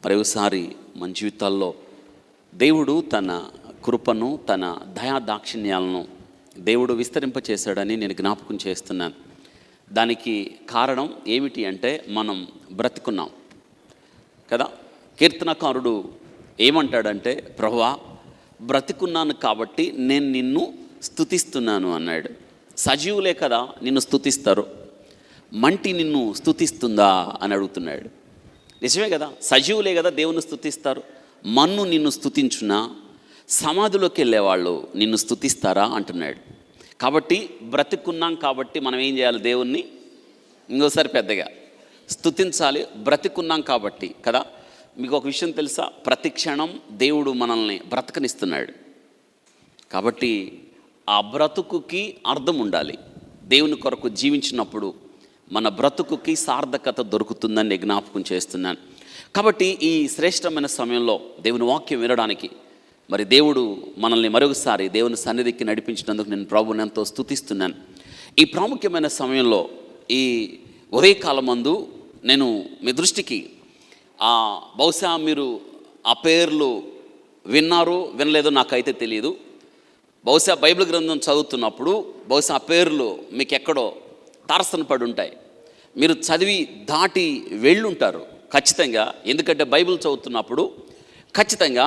మరోసారి మన జీవితాల్లో దేవుడు తన కృపను, తన దయా దాక్షిణ్యాలను దేవుడు విస్తరింపచేశాడని నేను జ్ఞాపకం చేస్తున్నాను. దానికి కారణం ఏమిటి అంటే మనం బ్రతుకున్నాం కదా. కీర్తనకారుడు ఏమంటాడంటే, ప్రభువా బ్రతికున్నాను కాబట్టి నేను నిన్ను స్తుతిస్తున్నాను అన్నాడు. సజీవులే కదా నిన్ను స్తుతిస్తారు, మంటి నిన్ను స్తుతిస్తుందా అని అడుగుతున్నాడు. నిజమే కదా, సజీవులే కదా దేవుని స్తుతిస్తారు. మన్ను నిన్ను స్తుతించునా, సమాధిలోకి వెళ్ళేవాళ్ళు నిన్ను స్తుతిస్తారా అంటున్నాడు. కాబట్టి బ్రతికున్నాం కాబట్టి మనం ఏం చేయాలి? దేవుణ్ణి ఇంకోసారి పెద్దగా స్తుతించాలి. బ్రతికున్నాం కాబట్టి కదా. మీకు ఒక విషయం తెలుసా? ప్రతి క్షణం దేవుడు మనల్ని బ్రతకనిస్తున్నాడు. కాబట్టి ఆ బ్రతుకుకి అర్థం ఉండాలి. దేవుని కొరకు జీవించినప్పుడు మన బ్రతుకుకి సార్థకత దొరుకుతుందని జ్ఞాపకం చేస్తున్నాను. కాబట్టి ఈ శ్రేష్టమైన సమయంలో దేవుని వాక్యం వినడానికి మరి దేవుడు మనల్ని మరొకసారి దేవుని సన్నిధికి నడిపించినందుకు నేను ప్రభువుని ఎంతో స్తుతిస్తున్నాను. ఈ ప్రాముఖ్యమైన సమయంలో ఈ ఉదయకాలమందు నేను మీ దృష్టికి బహుశా మీరు ఆ పేర్లు విన్నారో వినలేదో నాకైతే తెలియదు. బహుశా బైబిల్ గ్రంథం చదువుతున్నప్పుడు బహుశా ఆ పేర్లు మీకు ఎక్కడో తారసన పడి ఉంటాయి. మీరు చదివి దాటి వెళ్ళుంటారు ఖచ్చితంగా. ఎందుకంటే బైబిల్ చదువుతున్నప్పుడు ఖచ్చితంగా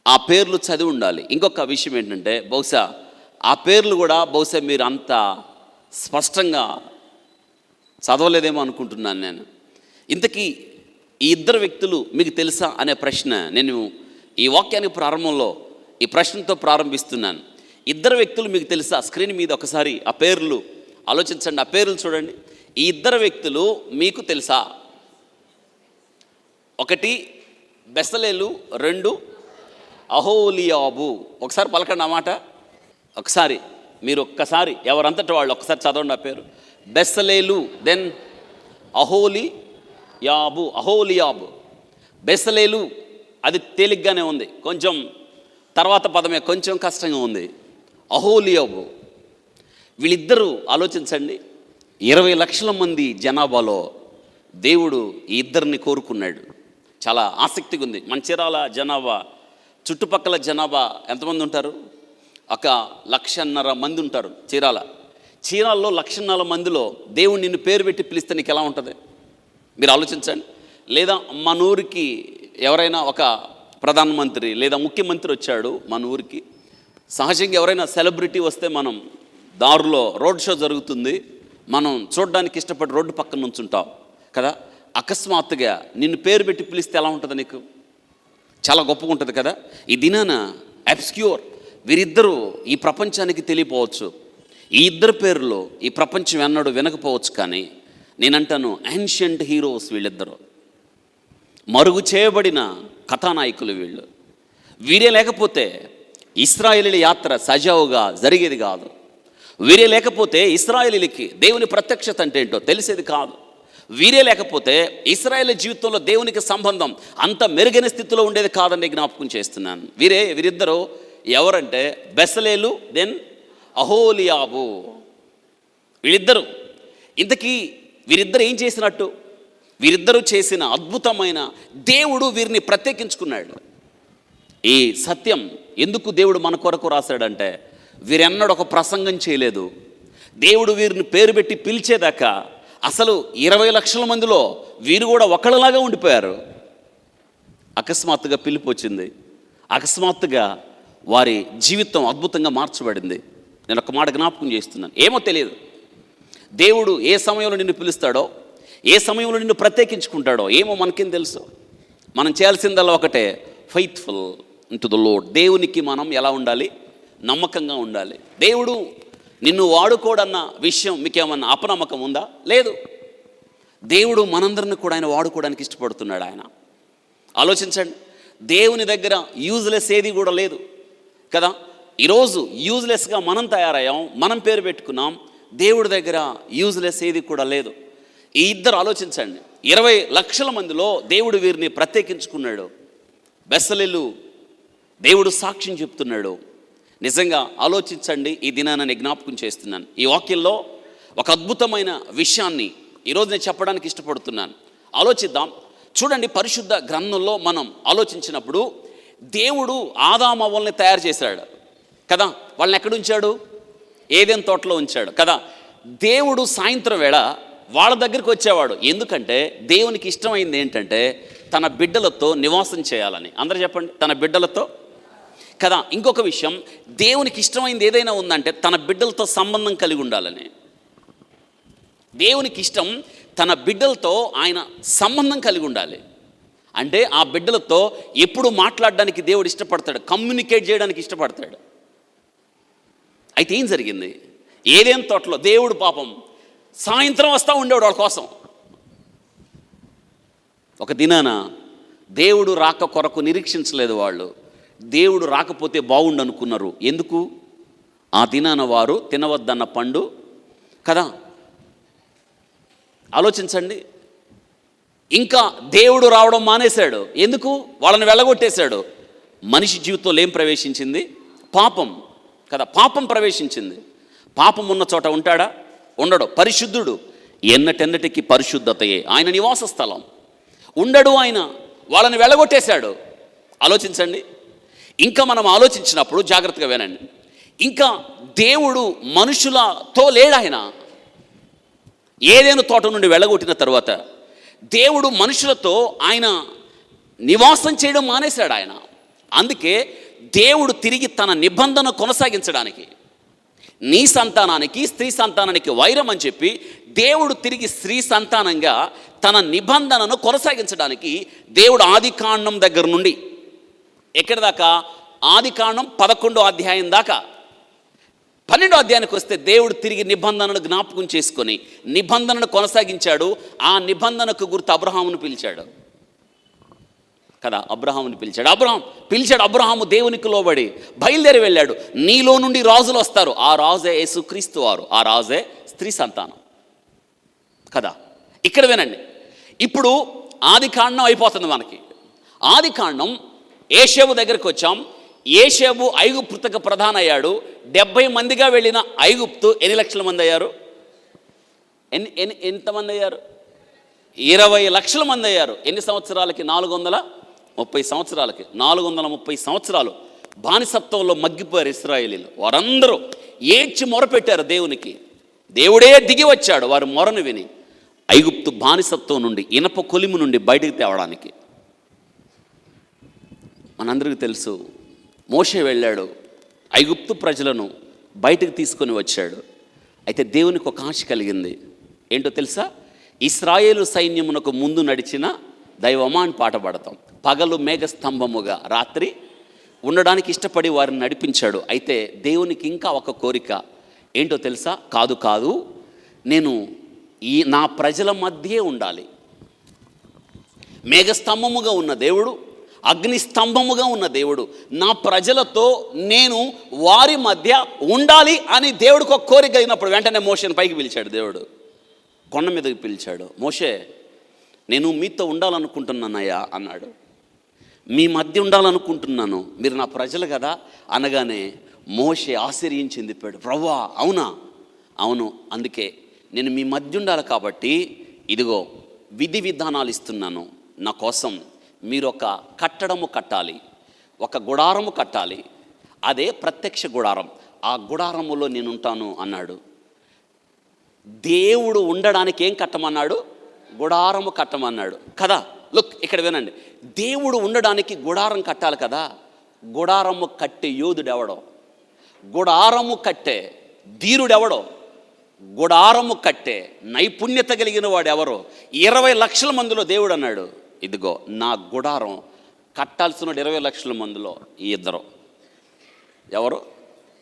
ఆ పేర్లు చదివి ఉండాలి. ఇంకొక విషయం ఏంటంటే, బహుశా ఆ పేర్లు కూడా బహుశా మీరు అంత స్పష్టంగా చదవలేదేమో అనుకుంటున్నాను నేను. ఇంతకీ ఈ ఇద్దరు వ్యక్తులు మీకు తెలుసా అనే ప్రశ్న నేను ఈ వాక్యానికి ప్రారంభంలో ఈ ప్రశ్నతో ప్రారంభిస్తున్నాను. ఇద్దరు వ్యక్తులు మీకు తెలుసా? స్క్రీన్ మీద ఒకసారి ఆ పేర్లు ఆలోచించండి, ఆ పేర్లు చూడండి. ఈ ఇద్దరు వ్యక్తులు మీకు తెలుసా? ఒకటి బెసలేలు, రెండు అహోలియాబు. ఒకసారి పలకండి అన్నమాట. ఒకసారి మీరు ఒక్కసారి ఎవరంతటి వాళ్ళు ఒకసారి చదవండి ఆ పేరు. బెసలేలు, దెన్ అహోలియాబు. బెసలేలు అది తేలిగ్గానే ఉంది, కొంచెం తర్వాత పదమే కొంచెం కష్టంగా ఉంది. అహోలియాబు, వీళ్ళిద్దరూ ఆలోచించండి. 20 లక్షల మంది జనాభాలో దేవుడు ఈ ఇద్దరిని కోరుకున్నాడు. చాలా ఆసక్తిగా ఉంది. మంచిర్యాల జనాభా, చుట్టుపక్కల జనాభా ఎంతమంది ఉంటారు? 1.5 మంది ఉంటారు. చీరాల్లో 1.5 మందిలో దేవుడు నిన్ను పేరు పెట్టి పిలిస్తే నీకు ఎలా ఉంటుంది మీరు ఆలోచించండి. లేదా మన ఊరికి ఎవరైనా ఒక ప్రధానమంత్రి లేదా ముఖ్యమంత్రి వచ్చాడు మన ఊరికి. సహజంగా ఎవరైనా సెలబ్రిటీ వస్తే మనం దారిలో రోడ్ షో జరుగుతుంది, మనం చూడడానికి ఇష్టపడి రోడ్డు పక్కన నుంచుంటాం కదా. అకస్మాత్తుగా నిన్ను పేరు పెట్టి పిలిస్తే ఎలా ఉంటుంది నీకు? చాలా గొప్పగా ఉంటుంది కదా. ఈ దినాన అబ్స్క్యూర్ వీరిద్దరూ ఈ ప్రపంచానికి తెలియపోవచ్చు. ఈ ఇద్దరు పేర్లు ఈ ప్రపంచం ఎన్నడూ వినకపోవచ్చు. కానీ నేనంటాను యాన్షియంట్ హీరోస్ వీళ్ళిద్దరూ, మరుగు చేయబడిన కథానాయకులు వీళ్ళు. వీరే లేకపోతే ఇశ్రాయేలీల యాత్ర సజావుగా జరిగేది కాదు. వీరే లేకపోతే ఇశ్రాయేలీలకి దేవుని ప్రత్యక్షత అంటే ఏంటో తెలిసేది కాదు. వీరే లేకపోతే ఇశ్రాయేలు జీవితంలో దేవునికి సంబంధం అంత మెరుగైన స్థితిలో ఉండేది కాదని జ్ఞాపకం చేస్తున్నాను. వీరిద్దరూ ఎవరంటే బెసలేలు, దెన్ అహోలియాబు. వీళ్ళిద్దరూ ఇంతకీ వీరిద్దరు ఏం చేసినట్టు? వీరిద్దరూ చేసిన అద్భుతమైన దేవుడు వీరిని ప్రత్యేకించుకున్నాడు. ఈ సత్యం ఎందుకు దేవుడు మన కొరకు రాశాడంటే, వీరెన్నడూ ఒక ప్రసంగం చేయలేదు. దేవుడు వీరిని పేరు పెట్టి పిలిచేదాకా అసలు 20 లక్షల మందిలో వీరు కూడా ఒకళ్ళలాగా ఉండిపోయారు. అకస్మాత్తుగా పిలుపు వచ్చింది, అకస్మాత్తుగా వారి జీవితం అద్భుతంగా మార్చబడింది. నేను ఒక మాట జ్ఞాపకం చేస్తున్నాను. ఏమో తెలియదు, దేవుడు ఏ సమయంలో నిన్ను పిలుస్తాడో, ఏ సమయంలో నిన్ను ప్రత్యేకించుకుంటాడో ఏమో మనకేం తెలుసు. మనం చేయాల్సిందల్లా ఒకటే, ఫెయిత్ఫుల్ ఇంటు ద లార్డ్. దేవునికి మనం ఎలా ఉండాలి? నమ్మకంగా ఉండాలి. దేవుడు నిన్ను వాడుకోడన్న విషయం మీకేమన్నా అపనమ్మకం ఉందా? లేదు. దేవుడు మనందరిని కూడా ఆయన వాడుకోవడానికి ఇష్టపడుతున్నాడు. ఆయన ఆలోచించండి, దేవుని దగ్గర యూజ్లెస్ ఏది కూడా లేదు కదా. ఈరోజు యూజ్లెస్గా మనం తయారయ్యాం, మనం పేరు పెట్టుకున్నాం. దేవుడి దగ్గర యూజ్లెస్ ఏది కూడా లేదు. ఈ ఇద్దరు ఆలోచించండి, 20 లక్షల మందిలో దేవుడు వీరిని ప్రత్యేకించుకున్నాడు. బెసలేలు దేవుడు సాక్ష్యం చెప్తున్నాడు. నిజంగా ఆలోచించండి. ఈ దినాన్ని జ్ఞాపకం చేస్తున్నాను. ఈ వాక్యంలో ఒక అద్భుతమైన విషయాన్ని ఈరోజు నేను చెప్పడానికి ఇష్టపడుతున్నాను. ఆలోచిద్దాం. చూడండి, పరిశుద్ధ గ్రంథంలో మనం ఆలోచించినప్పుడు దేవుడు ఆదాము అవ్వల్ని తయారు చేశాడు కదా. వాళ్ళని ఎక్కడ ఉంచాడు? ఏదెన్ తోటలో ఉంచాడు కదా. దేవుడు సాయంత్రం వేళ వాళ్ళ దగ్గరికి వచ్చేవాడు. ఎందుకంటే దేవునికి ఇష్టమైంది ఏంటంటే తన బిడ్డలతో నివాసం చేయాలని. అందరూ చెప్పండి, తన బిడ్డలతో కదా. ఇంకొక విషయం, దేవునికి ఇష్టమైంది ఏదైనా ఉందంటే తన బిడ్డలతో సంబంధం కలిగి ఉండాలని. దేవునికి ఇష్టం తన బిడ్డలతో ఆయన సంబంధం కలిగి ఉండాలి. అంటే ఆ బిడ్డలతో ఎప్పుడు మాట్లాడడానికి దేవుడు ఇష్టపడతాడు, కమ్యూనికేట్ చేయడానికి ఇష్టపడతాడు. అయితే ఏం జరిగింది? ఏదైనా తోటలో దేవుడు పాపం సాయంత్రం వస్తూ ఉండేవాడు వాళ్ళ కోసం. ఒక దినాన దేవుడు రాక కొరకు నిరీక్షించలేదు వాళ్ళు. దేవుడు రాకపోతే బాగుండు అనుకున్నారు. ఎందుకు? ఆ దినాన వారు తినవద్దన్న పండు కదా. ఆలోచించండి. ఇంకా దేవుడు రావడం మానేశాడు. ఎందుకు? వాళ్ళని వెళ్ళగొట్టేశాడు. మనిషి జీవితంలో ఏం ప్రవేశించింది? పాపం కదా. పాపం ప్రవేశించింది. పాపం ఉన్న చోట ఉంటాడా? ఉండడు. పరిశుద్ధుడు. ఎన్నటెన్నటికి పరిశుద్ధతయే ఆయన నివాస స్థలం. ఉండడు ఆయన. వాళ్ళని వెళ్ళగొట్టేశాడు. ఆలోచించండి. ఇంకా మనం ఆలోచించినప్పుడు జాగ్రత్తగా వినండి. ఇంకా దేవుడు మనుషులతో లేడు. ఆయన ఏదైనా తోట నుండి వెళ్ళగొట్టిన తర్వాత దేవుడు మనుషులతో ఆయన నివాసం చేయడం మానేశాడు ఆయన. అందుకే దేవుడు తిరిగి తన నిబంధన కొనసాగించడానికి, నీ సంతానానికి స్త్రీ సంతానానికి వైరం అని చెప్పి దేవుడు తిరిగి స్త్రీ సంతానంగా తన నిబంధనను కొనసాగించడానికి దేవుడు ఆదికాండం దగ్గర నుండి ఎక్కడి దాకా? ఆదికాండం 11వ అధ్యాయం దాకా. 12వ అధ్యాయానికి వస్తే దేవుడు తిరిగి నిబంధనను జ్ఞాపకం చేసుకొని నిబంధనను కొనసాగించాడు. ఆ నిబంధనకు గుర్తు అబ్రహామును పిలిచాడు కదా. అబ్రహాముని పిలిచాడు. అబ్రహాము దేవునికి లోబడి బయలుదేరి వెళ్ళాడు. నీలో నుండి రాజులు వస్తారు. ఆ రాజే యేసుక్రీస్తు వారు. ఆ రాజే స్త్రీ సంతానం కదా. ఇక్కడ వినండి. ఇప్పుడు ఆదికాండం అయిపోతుంది మనకి. ఆదికాండం ఏషేబు దగ్గరికి వచ్చాం. ఏషేబు ఐగుప్తుకు ప్రధాన అయ్యాడు. 70 మందిగా వెళ్ళిన ఐగుప్తు ఎన్ని లక్షల మంది అయ్యారు? ఎంతమంది అయ్యారు? 20 లక్షల మంది అయ్యారు. ఎన్ని సంవత్సరాలకి? 430 సంవత్సరాలకి. 430 సంవత్సరాలు బానిసత్వంలో మగ్గిపోయారు ఇశ్రాయేలీలు. వారందరూ ఏడ్చి మొరపెట్టారు దేవునికి. దేవుడే దిగి వచ్చాడు వారి మొరను విని ఐగుప్తు బానిసత్వం నుండి, ఇనప కొలిము నుండి బయటికి తేవడానికి. మనందరికీ తెలుసు, మోషే వెళ్ళాడు, ఐగుప్తు ప్రజలను బయటకు తీసుకొని వచ్చాడు. అయితే దేవునికి ఒక ఆశ కలిగింది. ఏంటో తెలుసా? ఇశ్రాయేలు సైన్యమునకు ముందు నడిచిన దైవమా అని పాట పాడతాం. పగలు మేఘస్తంభముగా, రాత్రి ఉండడానికి ఇష్టపడి వారిని నడిపించాడు. అయితే దేవునికి ఇంకా ఒక కోరిక. ఏంటో తెలుసా? కాదు నేను నా ప్రజల మధ్యే ఉండాలి. మేఘస్తంభముగా ఉన్న దేవుడు, అగ్నిస్తంభముగా ఉన్న దేవుడు, నా ప్రజలతో నేను వారి మధ్య ఉండాలి అని దేవుడికి ఒక కోరిక అయినప్పుడు వెంటనే మోషేని పైకి పిలిచాడు. దేవుడు కొండ మీదకి పిలిచాడు. మోషే, నేను మీతో ఉండాలనుకుంటున్నానయ్యా అన్నాడు. మీ మధ్య ఉండాలనుకుంటున్నాను, మీరు నా ప్రజలు కదా అనగానే మోషే ఆశ్చర్యం చెందిపోయాడు. ప్రభువా, అవునా? అవును, అందుకే నేను మీ మధ్య ఉండాలి కాబట్టి ఇదిగో విధి విధానాలు ఇస్తున్నాను. నా కోసం మీరు ఒక కట్టడము కట్టాలి, ఒక గుడారము కట్టాలి. అదే ప్రత్యక్ష గుడారం. ఆ గుడారములో నేను ఉంటాను అన్నాడు. దేవుడు ఉండడానికి ఏం కట్టమన్నాడు? గుడారము కట్టమన్నాడు కదా. లుక్, ఇక్కడ వినండి. దేవుడు ఉండడానికి గుడారం కట్టాలి కదా. గుడారము కట్టే యోధుడెవడో, గుడారము కట్టే ధీరుడెవడో, గుడారము కట్టే నైపుణ్యత కలిగిన వాడు ఎవరో? 20 లక్షల మందిలో దేవుడు అన్నాడు, ఇదిగో నా గుడారం కట్టాల్సిన 20 లక్షల మందిలో ఈ ఇద్దరు. ఎవరు?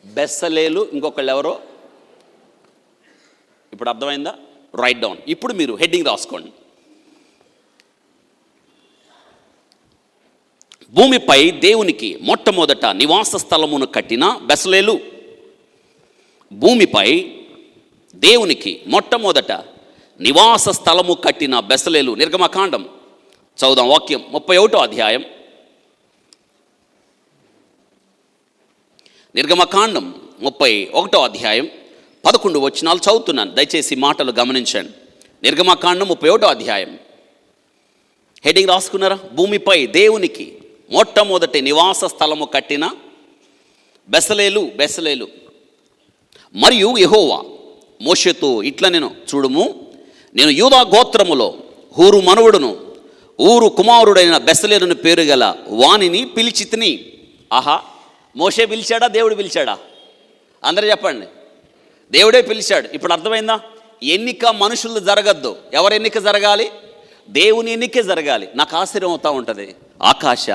బెసలేలు, ఇంకొకళ్ళు ఎవరో? ఇప్పుడు అర్థమైందా? Right down. ఇప్పుడు మీరు హెడ్డింగ్ రాసుకోండి. భూమిపై దేవునికి మొట్టమొదట నివాస స్థలమును కట్టిన బెసలేలు. భూమిపై దేవునికి మొట్టమొదట నివాస స్థలము కట్టిన బెసలేలు. నిర్గమకాండం చదువుదాం వాక్యం 31వ అధ్యాయం. నిర్గమకాండం 31వ అధ్యాయం 11 వచనాలు చదువుతున్నాను, దయచేసి మాటలు గమనించండి. నిర్గమకాండం 31వ అధ్యాయం. హెడ్డింగ్ రాసుకున్నారా? భూమిపై దేవునికి మొట్టమొదటి నివాస స్థలము కట్టిన బెసలేలు. బెసలేలు మరియు యెహోవా మోషేతో ఇట్లా నేను చూడుము, నేను యూదా గోత్రములో హూరు మనవుడును ఊరు కుమారుడైన బెసలేలుని పేరు గల వానిని పిలిచితిని. ఆహా, మోషే పిలిచాడా దేవుడు పిలిచాడా? అందరూ చెప్పండి. దేవుడే పిలిచాడు. ఇప్పుడు అర్థమైందా? ఎన్నిక మనుషులు జరగద్దు. ఎవరు ఎన్నిక జరగాలి? దేవుని ఎన్నికే జరగాలి. నాకు ఆశ్చర్యం అవుతూ ఉంటుంది. ఆకాశ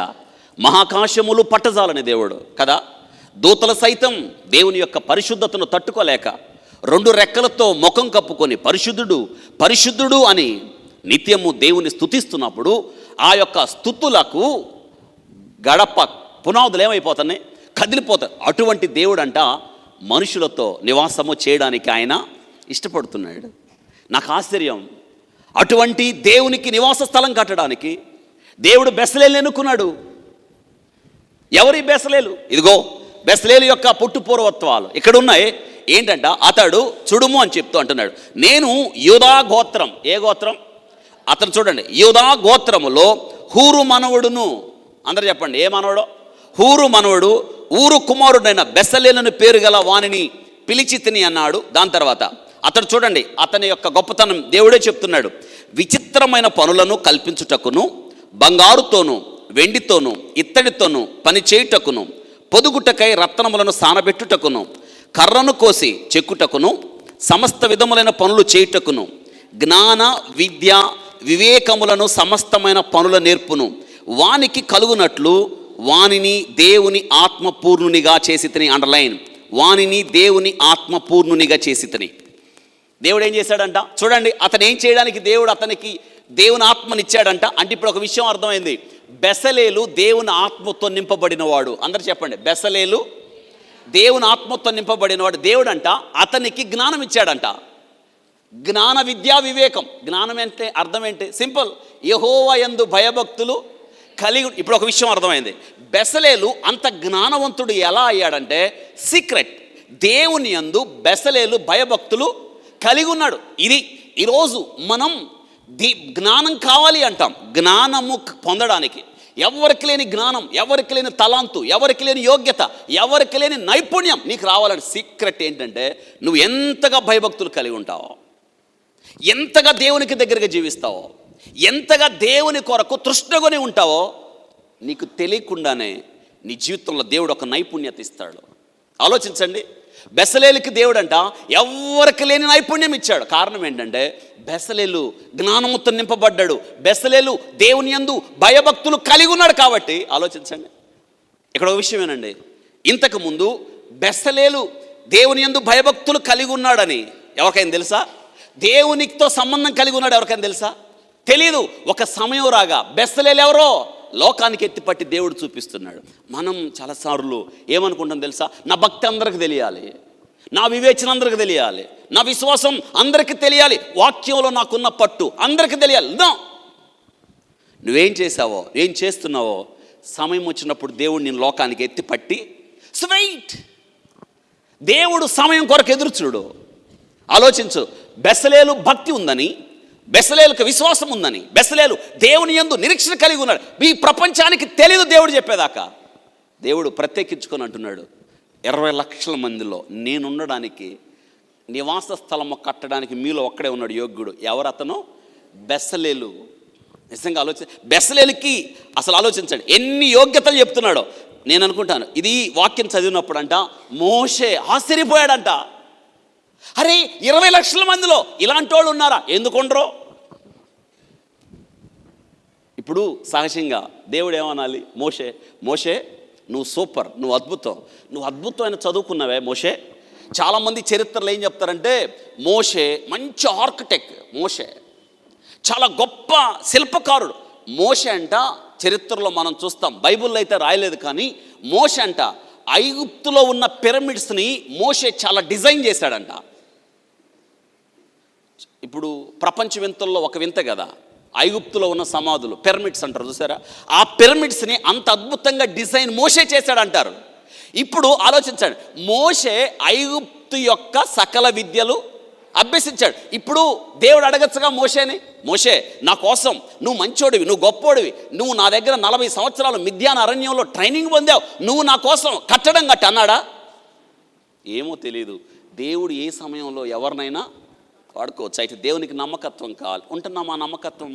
మహాకాశములు పట్టజాలని దేవుడు కదా, దూతలు సైతం దేవుని యొక్క పరిశుద్ధతను తట్టుకోలేక 2 రెక్కలతో ముఖం కప్పుకొని పరిశుద్ధుడు పరిశుద్ధుడు అని నిత్యము దేవుని స్తుతిస్తున్నప్పుడు ఆ యొక్క స్తుతులకు గడప పునాదులు ఏమైపోతున్నాయి? కదిలిపోతాయి. అటువంటి దేవుడంట మనుషులతో నివాసము చేయడానికి ఆయన ఇష్టపడుతున్నాడు. నాకు ఆశ్చర్యం. అటువంటి దేవునికి నివాస స్థలం కట్టడానికి దేవుడు బెసలేలు ఎన్నుకున్నాడు. ఎవరి బెసలేలు? ఇదిగో బెసలేలు యొక్క పుట్టుపూర్వత్వాలు ఇక్కడ ఉన్నాయి. ఏంటంట, అతడు చూడుము అని చెప్తూ అంటున్నాడు, నేను యూదా గోత్రం. ఏ గోత్రం? అతను చూడండి, యూదా గోత్రములో హూరు మనవడును. అందరూ చెప్పండి, ఏ మనవడు? హూరు మనవడు ఊరు కుమారుడైన బెసలేలుని పేరు గల వానిని పిలిచితిని అన్నాడు. దాని తర్వాత అతడు చూడండి, అతని యొక్క గొప్పతనం దేవుడే చెప్తున్నాడు. విచిత్రమైన పనులను కల్పించుటకును, బంగారుతోనూ వెండితోనూ ఇత్తడితోనూ పని చేయుటకును, పొదుగుటకై రత్నములను సానబెట్టుటకును, కర్రను కోసి చెక్కుటకును, సమస్త విధములైన పనులు చేయుటకును, జ్ఞాన విద్య వివేకములను సమస్తమైన పనుల నేర్పును, వానికి కలుగునట్లు వానిని దేవుని ఆత్మపూర్ణునిగా చేసితిని. అండర్లైన్, వానిని దేవుని ఆత్మపూర్ణునిగా చేసితిని. దేవుడు ఏం చేశాడంట? చూడండి, అతను ఏం చేయడానికి దేవుడు అతనికి దేవుని ఆత్మనిచ్చాడంట. అంటే ఇప్పుడు ఒక విషయం అర్థమైంది. బెసలేలు దేవుని ఆత్మతో నింపబడినవాడు. అందరు చెప్పండి, బెసలేలు దేవుని ఆత్మతో నింపబడినవాడు. దేవుడు అంట అతనికి జ్ఞానం ఇచ్చాడంట. జ్ఞాన విద్యా వివేకం. జ్ఞానం అంటే అర్థం ఏంటి? సింపుల్, యెహోవా యందు భయభక్తులు కలిగి. ఇప్పుడు ఒక విషయం అర్థమైంది. బెసలేలు అంత జ్ఞానవంతుడు ఎలా అయ్యాడంటే సీక్రెట్. దేవుని యందు బెసలేలు భయభక్తులు కలిగి ఉన్నాడు. ఇది ఈరోజు మనం జ్ఞానం కావాలి అంటాం. జ్ఞానము పొందడానికి ఎవరికి లేని జ్ఞానం, ఎవరికి లేని తలాంతు, ఎవరికి లేని యోగ్యత, ఎవరికి లేని నైపుణ్యం నీకు రావాలంటే సీక్రెట్ ఏంటంటే నువ్వు ఎంతగా భయభక్తులు కలిగి ఉంటావో, ఎంతగా దేవునికి దగ్గరగా జీవిస్తావో, ఎంతగా దేవుని కొరకు తృష్ణగొని ఉంటావో నీకు తెలియకుండానే నీ జీవితంలో దేవుడు ఒక నైపుణ్యత ఇస్తాడు. ఆలోచించండి, బెసలేలుకి దేవుడంట ఎవరికి లేని నైపుణ్యం ఇచ్చాడు. కారణం ఏంటంటే బెసలేలు జ్ఞానముతో నింపబడ్డాడు. బెసలేలు దేవుని యందు భయభక్తులు కలిగి ఉన్నాడు కాబట్టి. ఆలోచించండి, ఇక్కడ ఒక విషయం ఏనండి, ఇంతకుముందు బెసలేలు దేవుని యందు భయభక్తులు కలిగి ఉన్నాడని ఎవరికైనా తెలుసా? దేవునితో సంబంధం కలిగి ఉన్నాడు ఎవరికైనా తెలుసా? తెలీదు. ఒక సమయం రాగా బెసలేలు ఎవరో లోకానికి ఎత్తిపట్టి దేవుడు చూపిస్తున్నాడు. మనం చాలాసార్లు ఏమనుకుంటాం తెలుసా? నా భక్తి అందరికి తెలియాలి, నా వివేచన అందరికి తెలియాలి, నా విశ్వాసం అందరికీ తెలియాలి, వాక్యంలో నాకున్న పట్టు అందరికీ తెలియాలి. నో, నువ్వేం చేసావో, ఏం చేస్తున్నావో సమయం వచ్చినప్పుడు దేవుడు నేను లోకానికి ఎత్తిపట్టి స్వైట్. దేవుడు సమయం కొరకు ఎదురుచుడు. ఆలోచించు, బెసలేలు భక్తి ఉందని, బెసలేలుకు విశ్వాసం ఉందని, బెసలేలు దేవుని యందు నిరీక్షణ కలిగి ఉన్నాడు. ఈ ప్రపంచానికి తెలియదు దేవుడు చెప్పేదాకా. దేవుడు ప్రత్యేకించుకొని అంటున్నాడు, 20 లక్షల మందిలో నేనుండడానికి నివాస స్థలము కట్టడానికి మీలో ఒక్కడే ఉన్నాడు యోగ్యుడు. ఎవరు అతను? బెసలేలు. నిజంగా బెసలేలుకి అసలు ఆలోచించండి ఎన్ని యోగ్యతలు చెప్తున్నాడో. నేను అనుకుంటాను ఇది వాక్యం చదివినప్పుడు అంట మోషే ఆశ్చర్యపోయాడంట. అరే 20 లక్షల మందిలో ఇలాంటి వాళ్ళు ఉన్నారా? ఎందుకుండరు? ఇప్పుడు సహజంగా దేవుడు ఏమనాలి? మోషే నువ్వు సూపర్, నువ్వు అద్భుతం, నువ్వు అద్భుతమైన చదువుకున్నావే మోషే. చాలామంది చరిత్రలో ఏం చెప్తారంటే మోషే మంచి ఆర్కిటెక్ట్, మోషే చాలా గొప్ప శిల్పకారుడు. మోషే అంట చరిత్రలో మనం చూస్తాం, బైబిల్లో అయితే రాయలేదు కానీ మోషే అంట ఐగుప్తులో ఉన్న పిరమిడ్స్ని మోషే చాలా డిజైన్ చేశాడంట. ఇప్పుడు ప్రపంచ వింతల్లో ఒక వింత కదా, ఐగుప్తులో ఉన్న సమాధులు, పిరమిడ్స్ అంటారు చూసారా, ఆ పిరమిడ్స్ని అంత అద్భుతంగా డిజైన్ మోషే చేశాడంటారు. ఇప్పుడు ఆలోచించండి, మోషే ఐగుప్తు యొక్క సకల విద్యలు అభ్యసించాడు. ఇప్పుడు దేవుడు అడగచ్చుగా మోషేని, మోషే నా కోసం నువ్వు మంచోడివి, నువ్వు గొప్పోడివి, నువ్వు నా దగ్గర 40 సంవత్సరాలు మిద్యాన అరణ్యంలో ట్రైనింగ్ పొందావు, నువ్వు నా కోసం కట్టడం కట్టి అన్నాడా? ఏమో తెలియదు. దేవుడు ఏ సమయంలో ఎవరినైనా వాడుకోవచ్చు. అయితే దేవునికి నమ్మకత్వం కావాలి. ఉంటున్నాం ఆ నమ్మకత్వం.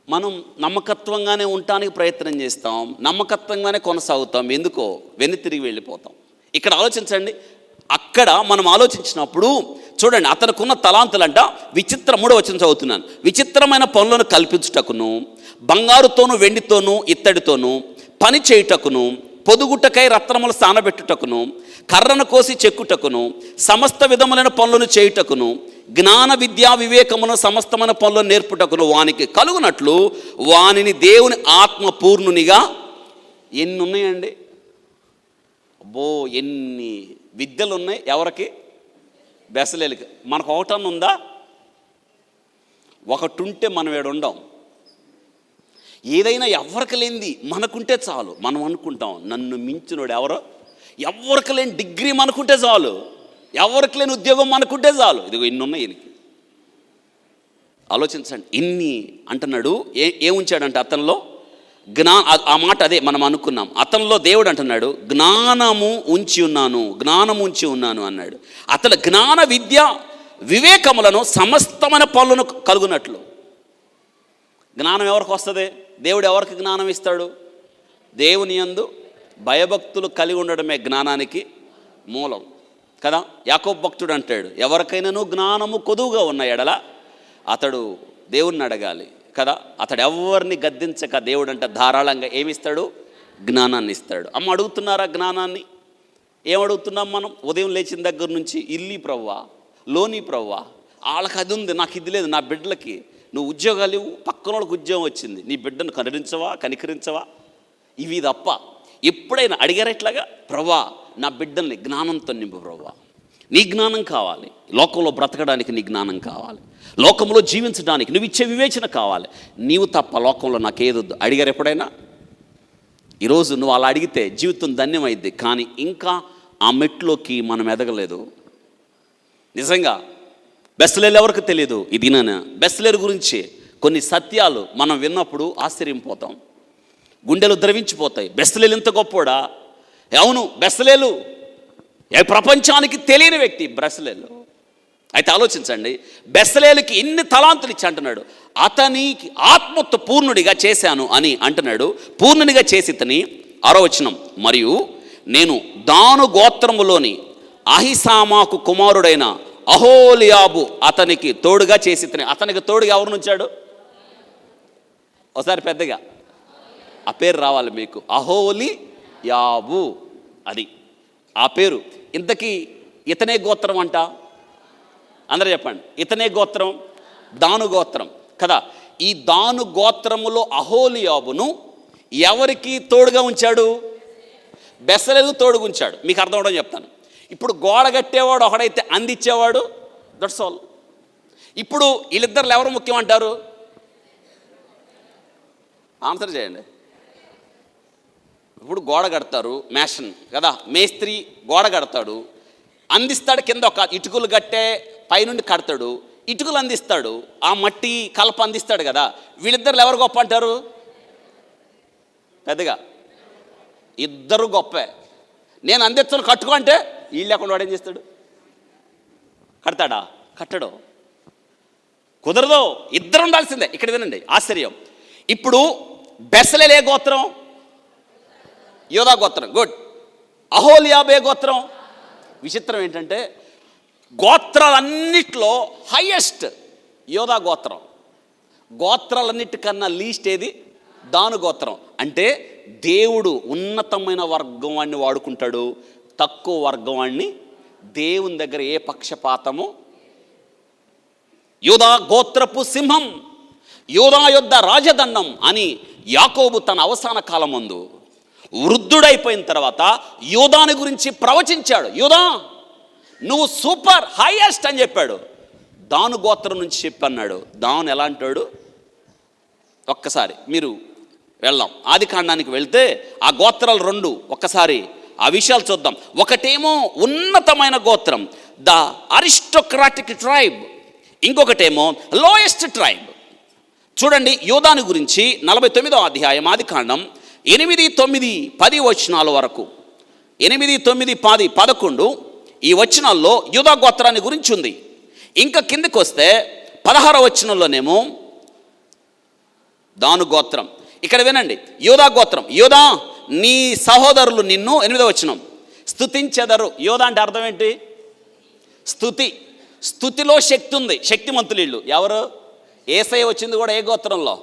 మనం నమ్మకత్వంగానే ఉండటానికి ప్రయత్నం చేస్తాం, నమ్మకత్వంగానే కొనసాగుతాం. ఎందుకో వెన్ను తిరిగి వెళ్ళిపోతాం. ఇక్కడ ఆలోచించండి, అక్కడ మనం ఆలోచించినప్పుడు చూడండి, అతనుకున్న తలాంతులంట విచిత్ర 3వ వచనం చదువుతున్నాను. విచిత్రమైన పనులను కల్పించుటకును, బంగారుతోనూ వెండితోనూ ఇత్తడితోనూ పని చేయుటకును, పొదుగుటకై రత్నములు సానబెట్టుటకును, కర్రను కోసి చెక్కుటకును, సమస్త విధములైన పనులను చేయుటకును, జ్ఞాన విద్యా వివేకమును సమస్తమైన పనులను నేర్పుటకును వానికి కలుగునట్లు వానిని దేవుని ఆత్మ పూర్ణునిగా. ఎన్ని ఉన్నాయండి? అబ్బో, ఎన్ని విద్యలు ఉన్నాయి. ఎవరికి? బెసలేలికి. మనకు ఒకటన్నా ఉందా? ఒకటి ఉంటే మనం ఏడుండం. ఏదైనా ఎవరికి లేనిది మనకుంటే చాలు. మనం అనుకుంటాం నన్ను మించినోడు ఎవరో, ఎవరికి లేని డిగ్రీ మనకుంటే చాలు, ఎవరికి లేని ఉద్యోగం మనకుంటే చాలు. ఇదిగో ఇన్ని ఉన్నాయి ఈయనకి. ఆలోచించండి, ఇన్ని అంటున్నాడు. ఏముంచాడంటే అతనిలో ఆ మాట అదే మనం అనుకున్నాం. అతనిలో దేవుడు అంటున్నాడు జ్ఞానము ఉంచి ఉన్నాను అన్నాడు. అతను జ్ఞాన విద్య వివేకములను సమస్తమైన పనులను కలుగునట్లు. జ్ఞానం ఎవరికి వస్తుంది? దేవుడు ఎవరికి జ్ఞానం ఇస్తాడు? దేవుని యందు భయభక్తులు కలిగి ఉండడమే జ్ఞానానికి మూలం కదా. యాకోబు భక్తుడు అంటాడు, ఎవరికైనాను జ్ఞానము కొదువుగా ఉన్న ఎడల అతడు దేవుణ్ణి అడగాలి కదా. అతడు ఎవరిని గద్దించక దేవుడు అంటే ధారాళంగా ఏమిస్తాడు? జ్ఞానాన్ని ఇస్తాడు. అమ్మ, అడుగుతున్నారా జ్ఞానాన్ని? ఏమడుగుతున్నాం మనం? ఉదయం లేచిన దగ్గర నుంచి ఇల్లి ప్రవ్వా, లోని ప్రవ్వా, వాళ్ళకి అది ఉంది, నాకు ఇది లేదు, నా బిడ్డలకి నువ్వు ఉద్యోగాలు ఇవ్వు, పక్కన వాళ్ళకి ఉద్యోగం వచ్చింది, నీ బిడ్డను కనికరించవా? ఇవి తప్ప ఎప్పుడైనా అడిగారా ఇట్లాగా? ప్రవ్వా, నా బిడ్డల్ని జ్ఞానంతో నింపు ప్రవ్వా, నీ జ్ఞానం కావాలి, లోకంలో బ్రతకడానికి నీ జ్ఞానం కావాలి, లోకంలో జీవించడానికి నువ్వు ఇచ్చే వివేచన కావాలి, నీవు తప్ప లోకంలో నాకేదొద్దు. అడిగారు ఎప్పుడైనా? ఈరోజు నువ్వు అలా అడిగితే జీవితం ధన్యమైద్ది. కానీ ఇంకా ఆ మెట్లోకి మనం ఎదగలేదు. నిజంగా బెస్లేలు ఎవరికి తెలియదు. ఇది నేను బెస్లేరు గురించి కొన్ని సత్యాలు మనం విన్నప్పుడు ఆశ్చర్యంపోతాం, గుండెలు ద్రవించిపోతాయి. బెస్లేలు ఇంత గొప్పోడా? అవును, బెస్లేలు ప్రపంచానికి తెలియని వ్యక్తి బెస్లేలు. అయితే ఆలోచించండి, బెస్లేలుకి ఇన్ని తలాంతులు ఇచ్చి అంటున్నాడు, అతనికి ఆత్మతో పూర్ణుడిగా చేశాను అని అంటున్నాడు. పూర్ణునిగా చేసి ఇతని 6వ వచనం, మరియు నేను దాను గోత్రములోని అహిసామాకు కుమారుడైన అహోలియాబు అతనికి తోడుగా చేసి ఇతని. అతనికి తోడుగా ఎవరు నుంచాడు? ఒకసారి పెద్దగా ఆ పేరు రావాలి మీకు, అహోలియాబు. అది ఆ పేరు. ఇంతకీ ఇతనే గోత్రం అంట. అందరూ చెప్పండి, ఇతనే గోత్రం, దాను గోత్రం కదా. ఈ దాను గోత్రములో అహోలియాబును ఎవరికి తోడుగా ఉంచాడు? బెసలేలు తోడుగా ఉంచాడు. మీకు అర్థం అవడం చెప్తాను. ఇప్పుడు గోడ కట్టేవాడు ఒకడైతే అందించేవాడు, దట్స్ ఆల్. ఇప్పుడు వీళ్ళిద్దరు ఎవరు ముఖ్యం అంటారు? ఆన్సర్ చేయండి. ఇప్పుడు గోడ కడతారు, మేషన్ కదా, మేస్త్రి గోడ కడతాడు, అందిస్తాడు, కింద ఒక ఇటుకలు కట్టే పైనుండి కడతాడు, ఇటుకలు అందిస్తాడు, ఆ మట్టి కలప అందిస్తాడు కదా. వీళ్ళిద్దరు ఎవరు గొప్ప అంటారు? పెద్దగా ఇద్దరు గొప్పే. నేను అందిస్తాను కట్టుకో అంటే వీళ్ళు లేకుండా వాడు ఏం చేస్తాడు? కడతాడా? కట్టడు, కుదరదు. ఇద్దరు ఉండాల్సిందే. ఇక్కడ వినండి ఆశ్చర్యం. ఇప్పుడు బెసలేలే గోత్రం? యోధా గోత్రం. గుడ్. అహోలియాబే గోత్రం? విచిత్రం ఏంటంటే గోత్రాలన్నిట్లో హైయెస్ట్ యోధా గోత్రం. గోత్రాలన్నిటికన్నా లీస్ట్ ఏది? దాను గోత్రం. అంటే దేవుడు ఉన్నతమైన వర్గం వాడిని వాడుకుంటాడు, తక్కువ వర్గం వాడిని దేవుని దగ్గర ఏ పక్షపాతము. యోధా గోత్రపు సింహం, యోధా యొద్ద రాజదండం అని యాకోబు తన అవసాన కాలం ముందు వృద్ధుడైపోయిన తర్వాత యోధాని గురించి ప్రవచించాడు. యోధా, నువ్వు సూపర్ హైయెస్ట్ అని చెప్పాడు. దాను గోత్రం నుంచి చెప్పన్నాడు. దాను ఎలా అంటాడు? ఒక్కసారి మీరు వెళ్దాం, ఆది కాండానికి వెళ్తే ఆ గోత్రాలు రెండు ఒక్కసారి ఆ విషయాలు చూద్దాం. ఒకటేమో ఉన్నతమైన గోత్రం, ద అరిస్టోక్రాటిక్ ట్రైబ్, ఇంకొకటేమో లోయెస్ట్ ట్రైబ్. చూడండి యోదాను గురించి 49వ అధ్యాయం ఆది కాండం 8, 9, 10 వచనాల వరకు, 8, 9, 10, 11 ఈ వచనాల్లో యూదా గోత్రాన్ని గురించి ఉంది. ఇంకా కిందకి వస్తే 16వ వచనంలోనేమో దాను గోత్రం. ఇక్కడ వినండి, యూదా గోత్రం, యూదా నీ సహోదరులు నిన్ను, 8వ వచనం, స్తుతించెదరు. యూదా అంటే అర్థం ఏంటి? స్తుతి. స్తుతిలో శక్తి ఉంది, శక్తిమంతులు వీళ్ళు. ఎవరు? యేసయ్య వచ్చింది కూడా ఏ గోత్రంలో?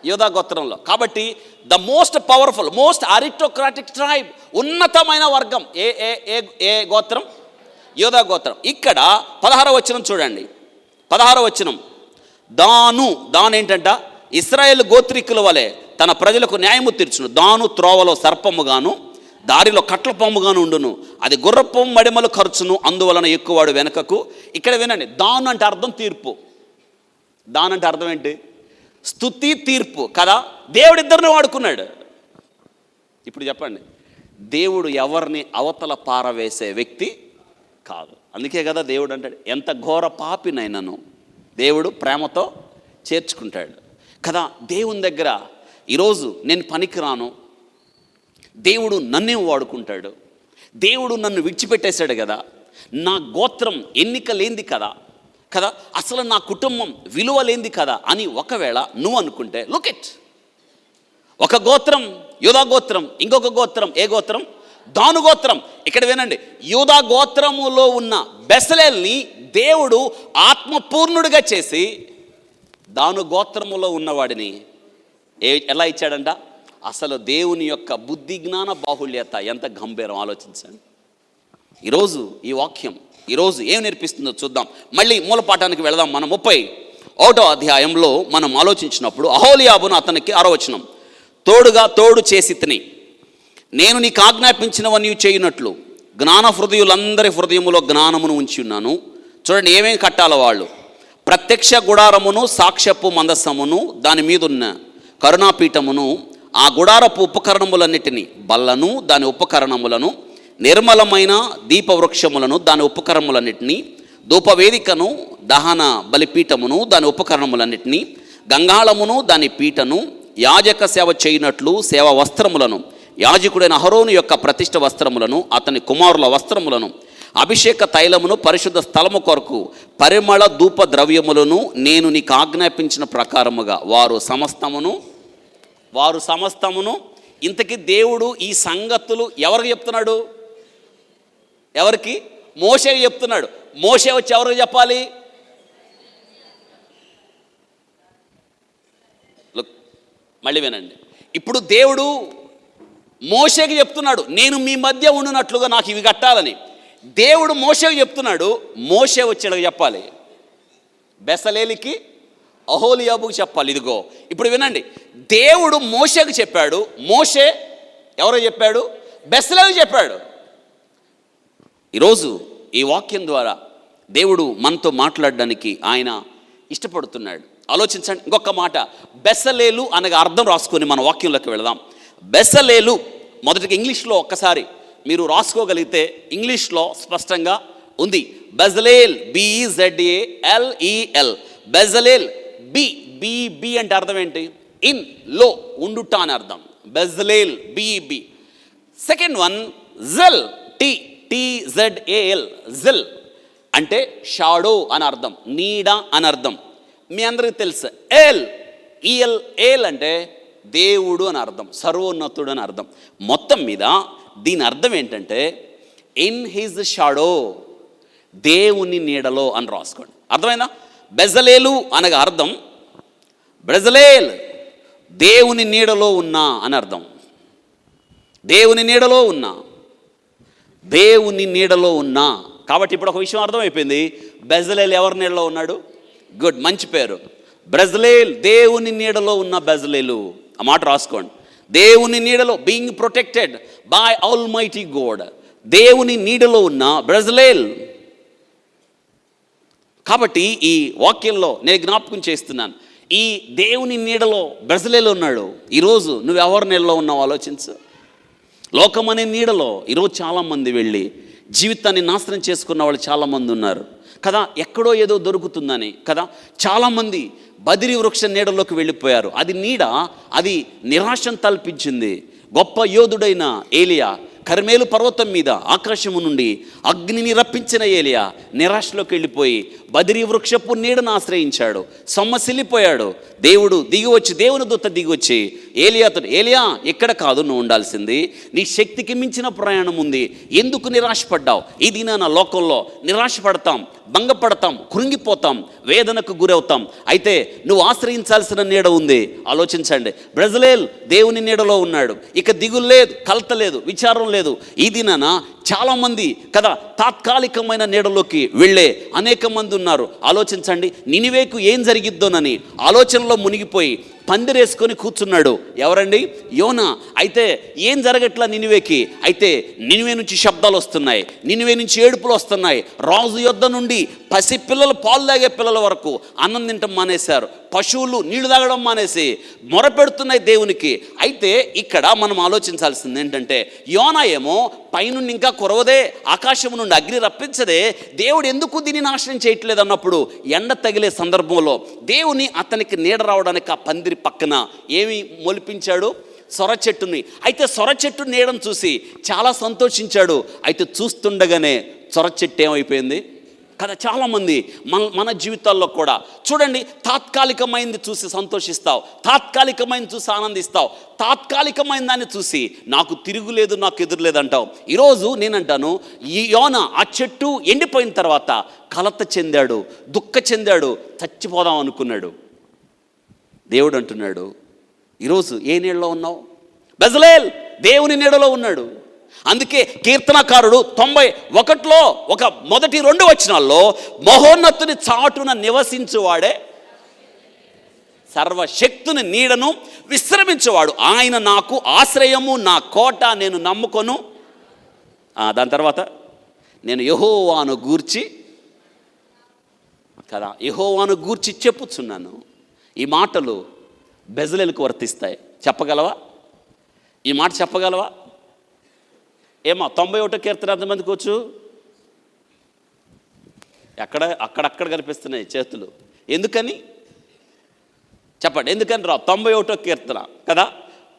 యూదా గోత్రంలో. కాబట్టి the most powerful, most aristocratic tribe, ఉన్నతమైన వర్గం ఏ ఏ ఏ ఏ గోత్రం? యూదా గోత్రం. ఇక్కడ 16వ వచనం చూడండి, 16వ వచనం, దాను ఏంటంట? ఇశ్రాయేలు గోత్రికుల వలె తన ప్రజలకు న్యాయము తీర్చును. దాను త్రోవలో సర్పముగాను దారిలో కట్ల పాముగాను ఉండును, అది గుర్రపు మడిమలు ఖర్చును, అందువలన ఎక్కువవాడు వెనకకు. ఇక్కడ వినండి, దాను అంటే అర్థం తీర్పు. దాని అంటే అర్థం ఏంటి? స్తుతి, తీర్పు కదా. దేవుడిద్దరిని వాడుకున్నాడు. ఇప్పుడు చెప్పండి, దేవుడు ఎవరిని అవతల పారవేసే వ్యక్తి కాదు. అందుకే కదా దేవుడు అంటాడు, ఎంత ఘోర పాపినైనను దేవుడు ప్రేమతో చేర్చుకుంటాడు కదా. దేవుని దగ్గర ఈరోజు నేను పనికిరాను, దేవుడు నన్నే వాడుకుంటాడు, దేవుడు నన్ను విడిచిపెట్టేశాడు కదా, నా గోత్రం ఎన్నిక లేంది కదా, అసలు నా కుటుంబం విలువ లేంది కదా అని ఒకవేళ నువ్వు అనుకుంటే, లుక్ ఇట్, ఒక గోత్రం యూదా గోత్రం, ఇంకొక గోత్రం ఏ గోత్రం? దాను గోత్రం. ఇక్కడ వినండి, యూదా గోత్రములో ఉన్న బెసలేల్ని దేవుడు ఆత్మపూర్ణుడిగా చేసి దాను గోత్రములో ఉన్నవాడిని ఎలా ఇచ్చాడంట? అసలు దేవుని యొక్క బుద్ధి జ్ఞాన బాహుళ్యత ఎంత గంభీరం ఆలోచించండి. ఈరోజు ఈ వాక్యం ఈరోజు ఏం నేర్పిస్తుందో చూద్దాం. మళ్ళీ మూలపాఠానికి వెళదాం. మనం 31వ అధ్యాయంలో మనం ఆలోచించినప్పుడు, అహోలియాబును అతనికి 6వ వచనం, తోడు చేసి తిని నేను నీకు ఆజ్ఞాపించినవన్నీ చేయునట్లు జ్ఞాన హృదయులందరి హృదయములో జ్ఞానమును ఉంచి ఉన్నాను. చూడండి ఏమేమి కట్టాలో వాళ్ళు: ప్రత్యక్ష గుడారమును, సాక్ష్యపు మందసమును, దాని మీదున్న కరుణాపీఠమును, ఆ గుడారపు ఉపకరణములన్నిటినీ, బల్లను దాని ఉపకరణములను, నిర్మలమైన దీపవృక్షములను దాని ఉపకరణములన్నిటినీ, ధూపవేదికను, దహన బలిపీఠమును దాని ఉపకరణములన్నిటినీ, గంగాళమును దాని పీటను, యాజక సేవ చేయునట్లు సేవ వస్త్రములను, యాజకుడైన అహరోను యొక్క ప్రతిష్ఠ వస్త్రములను, అతని కుమారుల వస్త్రములను, అభిషేక తైలమును, పరిశుద్ధ స్థలము కొరకు పరిమళ ధూప ద్రవ్యములను నేను నీకు ఆజ్ఞాపించిన ప్రకారముగా వారు సమస్తమును. ఇంతకీ దేవుడు ఈ సంగతులు ఎవరికి చెప్తున్నాడు? ఎవరికి? మోషేకి చెప్తున్నాడు. మోషే వచ్చి ఎవరికి చెప్పాలి? మళ్ళీ వినండి, ఇప్పుడు దేవుడు మోషేకి చెప్తున్నాడు, నేను మీ మధ్య ఉండునట్లుగా నాకు ఇవి కట్టాలని. దేవుడు మోషేకి చెప్తున్నాడు, మోషే వచ్చేలాగా చెప్పాలి. బెసలేలికి, అహోలియాబుకి చెప్పాలి. ఇదిగో ఇప్పుడు వినండి, దేవుడు మోషేకి చెప్పాడు, మోషే ఎవరో చెప్పాడు? బెసలేలికి చెప్పాడు. ఈరోజు ఈ వాక్యం ద్వారా దేవుడు మనతో మాట్లాడడానికి ఆయన ఇష్టపడుతున్నాడు. ఆలోచించండి. ఇంకొక మాట, బెసలేలు అనగా అర్థం రాసుకొని మన వాక్యంలోకి వెళదాం. బెసలేలు మొదటిగా ఇంగ్లీష్లో ఒక్కసారి మీరు రాసుకోగలిగితే ఇంగ్లీష్లో స్పష్టంగా ఉంది. Bezalel, BEZALEL, Bezalel. బి అంటే అర్థం ఏంటి? ఇన్, లో, ఉండుట అని అర్థం. Bezalel, BEB. Second one gel, TZAL, gel అంటే షాడో అని అర్థం, నీడ అని అర్థం. మీ అందరికీ తెలుసు EL అంటే దేవుడు అని అర్థం, సర్వోన్నతుడు అని అర్థం. మొత్తం మీద దీని అర్థం ఏంటంటే ఇన్ హిజ్ షాడో, దేవుని నీడలో అని రాసుకోండి. అర్థమైందా? బెజలేలు అనగా అర్థం బెజలేల్, దేవుని నీడలో ఉన్నా అని అర్థం. దేవుని నీడలో ఉన్నా. కాబట్టి ఇప్పుడు ఒక విషయం అర్థమైపోయింది, బెజలేల్ ఎవరి నీడలో ఉన్నాడు? గుడ్, మంచి పేరు. బెజలేల్, దేవుని నీడలో ఉన్న బెజలేలు. ఆ మాట రాసుకోండి. దేవుని నీడలో, being protected by almighty God, దేవుని నీడలో ఉన్న బెజలేల్. కాబట్టి ఈ వాక్యంలో నేను జ్ఞాపకం చేస్తున్నాను, ఈ దేవుని నీడలో బెజలేలు ఉన్నాడు. ఈరోజు నువ్వు ఎవరి నీడలో ఉన్నావు ఆలోచించు. లోకం అనే నీడలో ఈరోజు చాలామంది వెళ్ళి జీవితాన్ని నాశనం చేసుకున్న వాళ్ళు చాలామంది ఉన్నారు కదా. ఎక్కడో ఏదో దొరుకుతుందని కదా చాలామంది బదిరి వృక్ష నీడలోకి వెళ్ళిపోయారు. అది నీడ, అది నిరాశను తల్పించింది. గొప్ప యోధుడైన ఏలియా కర్మేలు పర్వతం మీద ఆకాశము నుండి అగ్నిని రప్పించిన ఏలియా నిరాశలోకి వెళ్ళిపోయి బదిరి వృక్షపు నీడను ఆశ్రయించాడు. సొమ్మసిల్లిపోయాడు. దేవుని దూత దిగివచ్చి ఏలియా ఎక్కడ కాదు నువ్వు ఉండాల్సింది, నీ శక్తికి మించిన ప్రయాణం ఉంది, ఎందుకు నిరాశపడ్డావు? ఈ దినాన లోకంలో నిరాశపడతాం, భంగపడతాం, కృంగిపోతాం, వేదనకు గురవుతాం. అయితే నువ్వు ఆశ్రయించాల్సిన నీడ ఉంది. ఆలోచించండి, బెజలేల్ దేవుని నీడలో ఉన్నాడు. ఇక దిగులు లేదు, కలత లేదు, విచారం లేదు. ఈ దినాన చాలామంది కదా తాత్కాలికమైన నీడలోకి వెళ్ళే అనేక మంది ఉన్నారు. ఆలోచించండి, నినివేకు ఏం జరిగిద్దోనని ఆలోచనలో మునిగిపోయి పందిరేసుకొని కూర్చున్నాడు. ఎవరండి? యోనా. అయితే ఏం జరగట్లా నినివేకి? అయితే నినివే నుంచి శబ్దాలు వస్తున్నాయి, నినివే నుంచి ఏడుపులు వస్తున్నాయి. రాజు యొద్ద నుండి పసిపిల్లలు, పాలు తాగే పిల్లల వరకు అన్నం తింటం మానేశారు. పశువులు నీళ్లు తాగడం మానేసి మొరపెడుతున్నాయి దేవునికి. అయితే ఇక్కడ మనం ఆలోచించాల్సింది ఏంటంటే, యోనా ఏమో పైనుండి ఇంకా కురవదే, ఆకాశం నుండి అగ్ని రప్పించదే, దేవుడు ఎందుకు దీన్ని నాశనం చేయట్లేదు అన్నప్పుడు ఎండ తగిలే సందర్భంలో దేవుని అతనికి నీడ రావడానికి ఆ పందిరి పక్కన ఏమి మొలిపించాడు? సొర చెట్టుని. అయితే సొర చెట్టు నీడను చూసి చాలా సంతోషించాడు. అయితే చూస్తుండగానే సొర చెట్టు ఏమైపోయింది కదా. చాలామంది మన జీవితాల్లో కూడా చూడండి, తాత్కాలికమైనది చూసి సంతోషిస్తావు, తాత్కాలికమైనది చూసి ఆనందిస్తావు, తాత్కాలికమైన దాన్ని చూసి నాకు తిరుగులేదు, నాకు ఎదురులేదు అంటావు. ఈరోజు నేనంటాను, ఈ యోనా ఆ చెట్టు ఎండిపోయిన తర్వాత కలత చెందాడు, దుఃఖ చెందాడు, చచ్చిపోదాం అనుకున్నాడు. దేవుడు అంటున్నాడు, ఈరోజు ఏ నీడలో ఉన్నావు? బెజలేల్ దేవుని నీడలో ఉన్నాడు. అందుకే కీర్తనకారుడు 91లో ఒక మొదటి 2 వచనాల్లో మహోన్నతుని చాటున నివసించువాడే సర్వశక్తుని నీడను విశ్రమించేవాడు, ఆయన నాకు ఆశ్రయము, నా కోట, నేను నమ్ముకొను. దాని తర్వాత నేను యెహోవాను గూర్చి కదా, యెహోవాను గూర్చి చెప్పుచున్నాను. ఈ మాటలు బెజలేలుకు వర్తిస్తాయి. చెప్పగలవా? ఈ మాట చెప్పగలవా? ఏమో 91 కీర్తన ఎంతమందికి వచ్చు? అక్కడక్కడ కనిపిస్తున్నాయి చేతులు. ఎందుకని చెప్పండి, ఎందుకని రా? 91 కీర్తన కదా.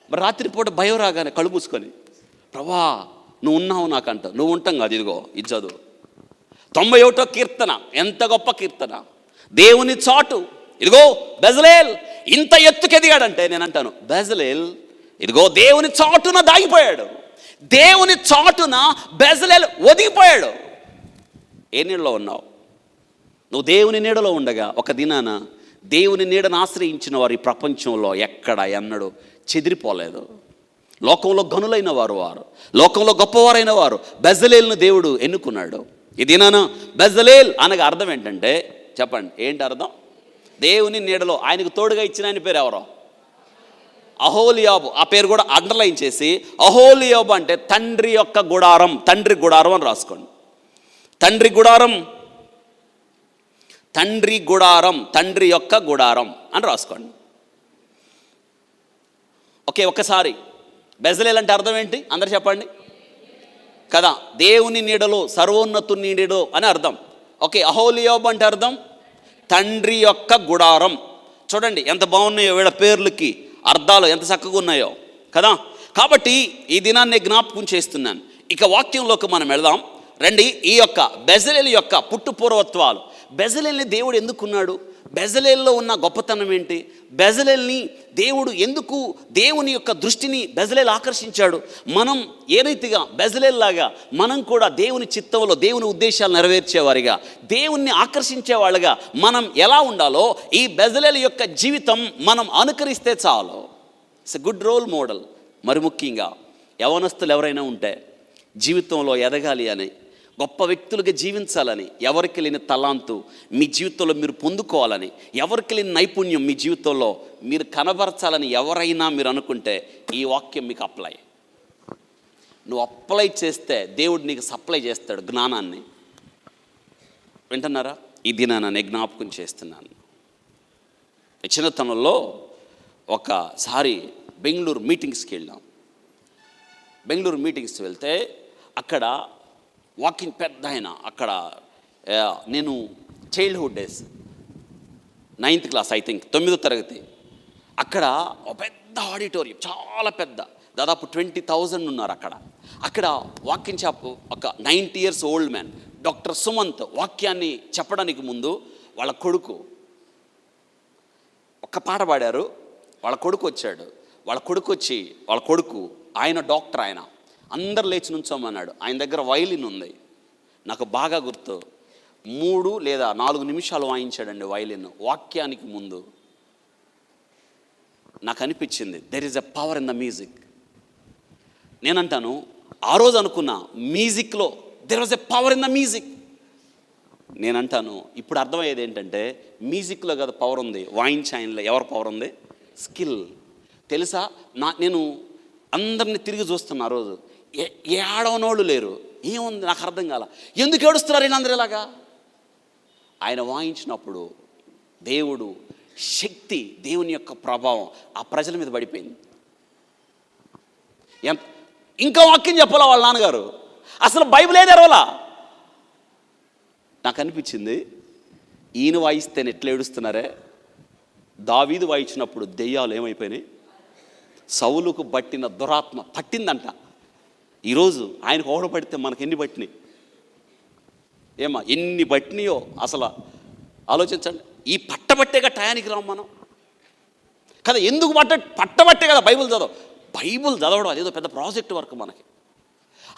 మరి రాత్రిపూట భయం రాగానే కళ్ళు మూసుకొని, ప్రభా నువ్వు ఉన్నావు నాకంట, నువ్వు ఉంటాం కాదు, ఇదిగో ఇది చదువు. 91 కీర్తన ఎంత గొప్ప కీర్తన. దేవుని చాటు, ఇదిగో బెజలేల్ ఇంత ఎత్తుకు ఎదిగాడంటే నేను అంటాను, బెజలేల్ ఇదిగో దేవుని చాటున దాగిపోయాడు. దేవుని చాటున బెజలేల్ ఒదిగిపోయాడు. ఏ నీడలో ఉన్నావు? నువ్వు దేవుని నీడలో ఉండగా ఒక దినాన దేవుని నీడను ఆశ్రయించిన వారు ఈ ప్రపంచంలో ఎక్కడ ఎన్నడూ చెదిరిపోలేదు. లోకంలో గనులైన వారు, లోకంలో గొప్పవారైన వారు బెజలేల్ను దేవుడు ఎన్నుకున్నాడు. ఈ దినాన బెజలేల్ అనగా అర్థం ఏంటంటే, చెప్పండి ఏంటి అర్థం? దేవుని నీడలో ఆయనకు తోడుగా ఇచ్చిన ఆయన పేరు ఎవరో? అహోలియాబు. ఆ పేరు కూడా అండర్లైన్ చేసి, అహోలియాబు అంటే తండ్రి యొక్క గుడారం, తండ్రి గుడారం అని రాసుకోండి. తండ్రి గుడారం, తండ్రి గుడారం, తండ్రి యొక్క గుడారం అని రాసుకోండి. ఓకే, ఒక్కసారి బెజలేల్ అంటే అర్థం ఏంటి? అందరు చెప్పండి కదా. దేవుని నీడలో, సర్వోన్నతుని నీడలో అని అర్థం. ఓకే, అహోలియాబు అంటే అర్థం తండ్రి యొక్క గుడారం. చూడండి ఎంత బాగున్నాయో వీళ్ళ పేర్లకి అర్థాలు, ఎంత చక్కగా ఉన్నాయో కదా. కాబట్టి ఈ దినాన్ని జ్ఞాపకం చేస్తున్నాను. ఇక వాక్యంలోకి మనం వెళదాం రండి. ఈ యొక్క బెజలేల్ యొక్క పుట్టుపూర్వత్వాలు. బెజలేల్ని దేవుడు ఎందుకున్నాడు? బెజలేల్లో ఉన్న గొప్పతనం ఏంటి? బెజలేల్ని దేవుడు ఎందుకు, దేవుని యొక్క దృష్టిని బెజలేల్ ఆకర్షించాడు? మనం ఏ రీతిగా బెజలేల్ లాగా మనం కూడా దేవుని చిత్తంలో దేవుని ఉద్దేశాలు నెరవేర్చేవారిగా, దేవుణ్ణి ఆకర్షించే వాళ్ళగా మనం ఎలా ఉండాలో ఈ బెజలేల్ యొక్క జీవితం మనం అనుకరిస్తే చాలు. It's a good role model. మరి ముఖ్యంగా యవనస్తులు ఎవరైనా ఉంటే జీవితంలో ఎదగాలి అని, గొప్ప వ్యక్తులుగా జీవించాలని, ఎవరికి లేని తలాంతు మీ జీవితంలో మీరు పొందుకోవాలని, ఎవరికి లేని నైపుణ్యం మీ జీవితంలో మీరు కనబరచాలని ఎవరైనా మీరు అనుకుంటే ఈ వాక్యం మీకు అప్లై. నువ్వు అప్లై చేస్తే దేవుడు నీకు సప్లై చేస్తాడు జ్ఞానాన్ని. వింటున్నారా? ఇది నేను జ్ఞాపకం చేస్తున్నాను. చిన్నతనంలో ఒకసారి బెంగళూరు మీటింగ్స్కి వెళ్ళాం. బెంగళూరు మీటింగ్స్కి వెళ్తే అక్కడ వాకింగ్ పెద్ద ఆయన, అక్కడ నేను childhood days 9th class I think 9వ తరగతి. అక్కడ ఒక పెద్ద ఆడిటోరియం, చాలా పెద్ద, దాదాపు 20,000 ఉన్నారు అక్కడ వాక్యం ఒక 90 years old man doctor Sumanth వాక్యాన్ని చెప్పడానికి ముందు వాళ్ళ కొడుకు ఒక పాట పాడారు. వాళ్ళ కొడుకు వచ్చాడు. వాళ్ళ కొడుకు ఆయన డాక్టర్, ఆయన అందరు లేచి నుంచోమన్నాడు. ఆయన దగ్గర వైలిన్ ఉంది, నాకు బాగా గుర్తు. 3 లేదా 4 నిమిషాలు వాయించాడండి వైలిన్ వాక్యానికి ముందు. నాకు అనిపించింది there is a power in the music. నేనంటాను ఆ రోజు అనుకున్నా మ్యూజిక్లో there was a power in the music. నేనంటాను ఇప్పుడు అర్థమయ్యేది ఏంటంటే మ్యూజిక్లో కదా పవర్ ఉంది, వాయించే ఆయనలో ఎవరు పవర్ ఉంది? స్కిల్. తెలుసా, నేను అందరిని తిరిగి చూస్తున్నా. ఆ రోజు ఏ ఆడవనోళ్ళు లేరు. ఏముంది నాకు అర్థం కాల, ఎందుకు ఏడుస్తున్నారు వీళ్ళందరూ ఇలాగా? ఆయన వాయించినప్పుడు దేవుడు శక్తి, దేవుని యొక్క ప్రభావం ఆ ప్రజల మీద పడిపోయింది. ఇంకా వాక్యం చెప్పాలా వాళ్ళ నాన్నగారు? అసలు బైబిల్ ఏది ఎరవలా. నాకు అనిపించింది ఈయన వాయిస్తే ఎట్లా ఏడుస్తున్నారే. దావీదు వాయించినప్పుడు దెయ్యాలు ఏమైపోయినాయి? సౌలుకు పట్టిన దురాత్మ పట్టిందంట. ఈరోజు ఆయనకు ఓడ పడితే మనకు ఎన్ని పట్టినాయి? ఎన్ని పట్టినాయో అసలు ఆలోచించండి. ఈ పట్టబట్టేగా టయానికి రాము మనం కదా. ఎందుకు పట్టబట్టే కదా బైబిల్ చదవడం అదేదో పెద్ద ప్రాజెక్ట్ వర్క్ మనకి.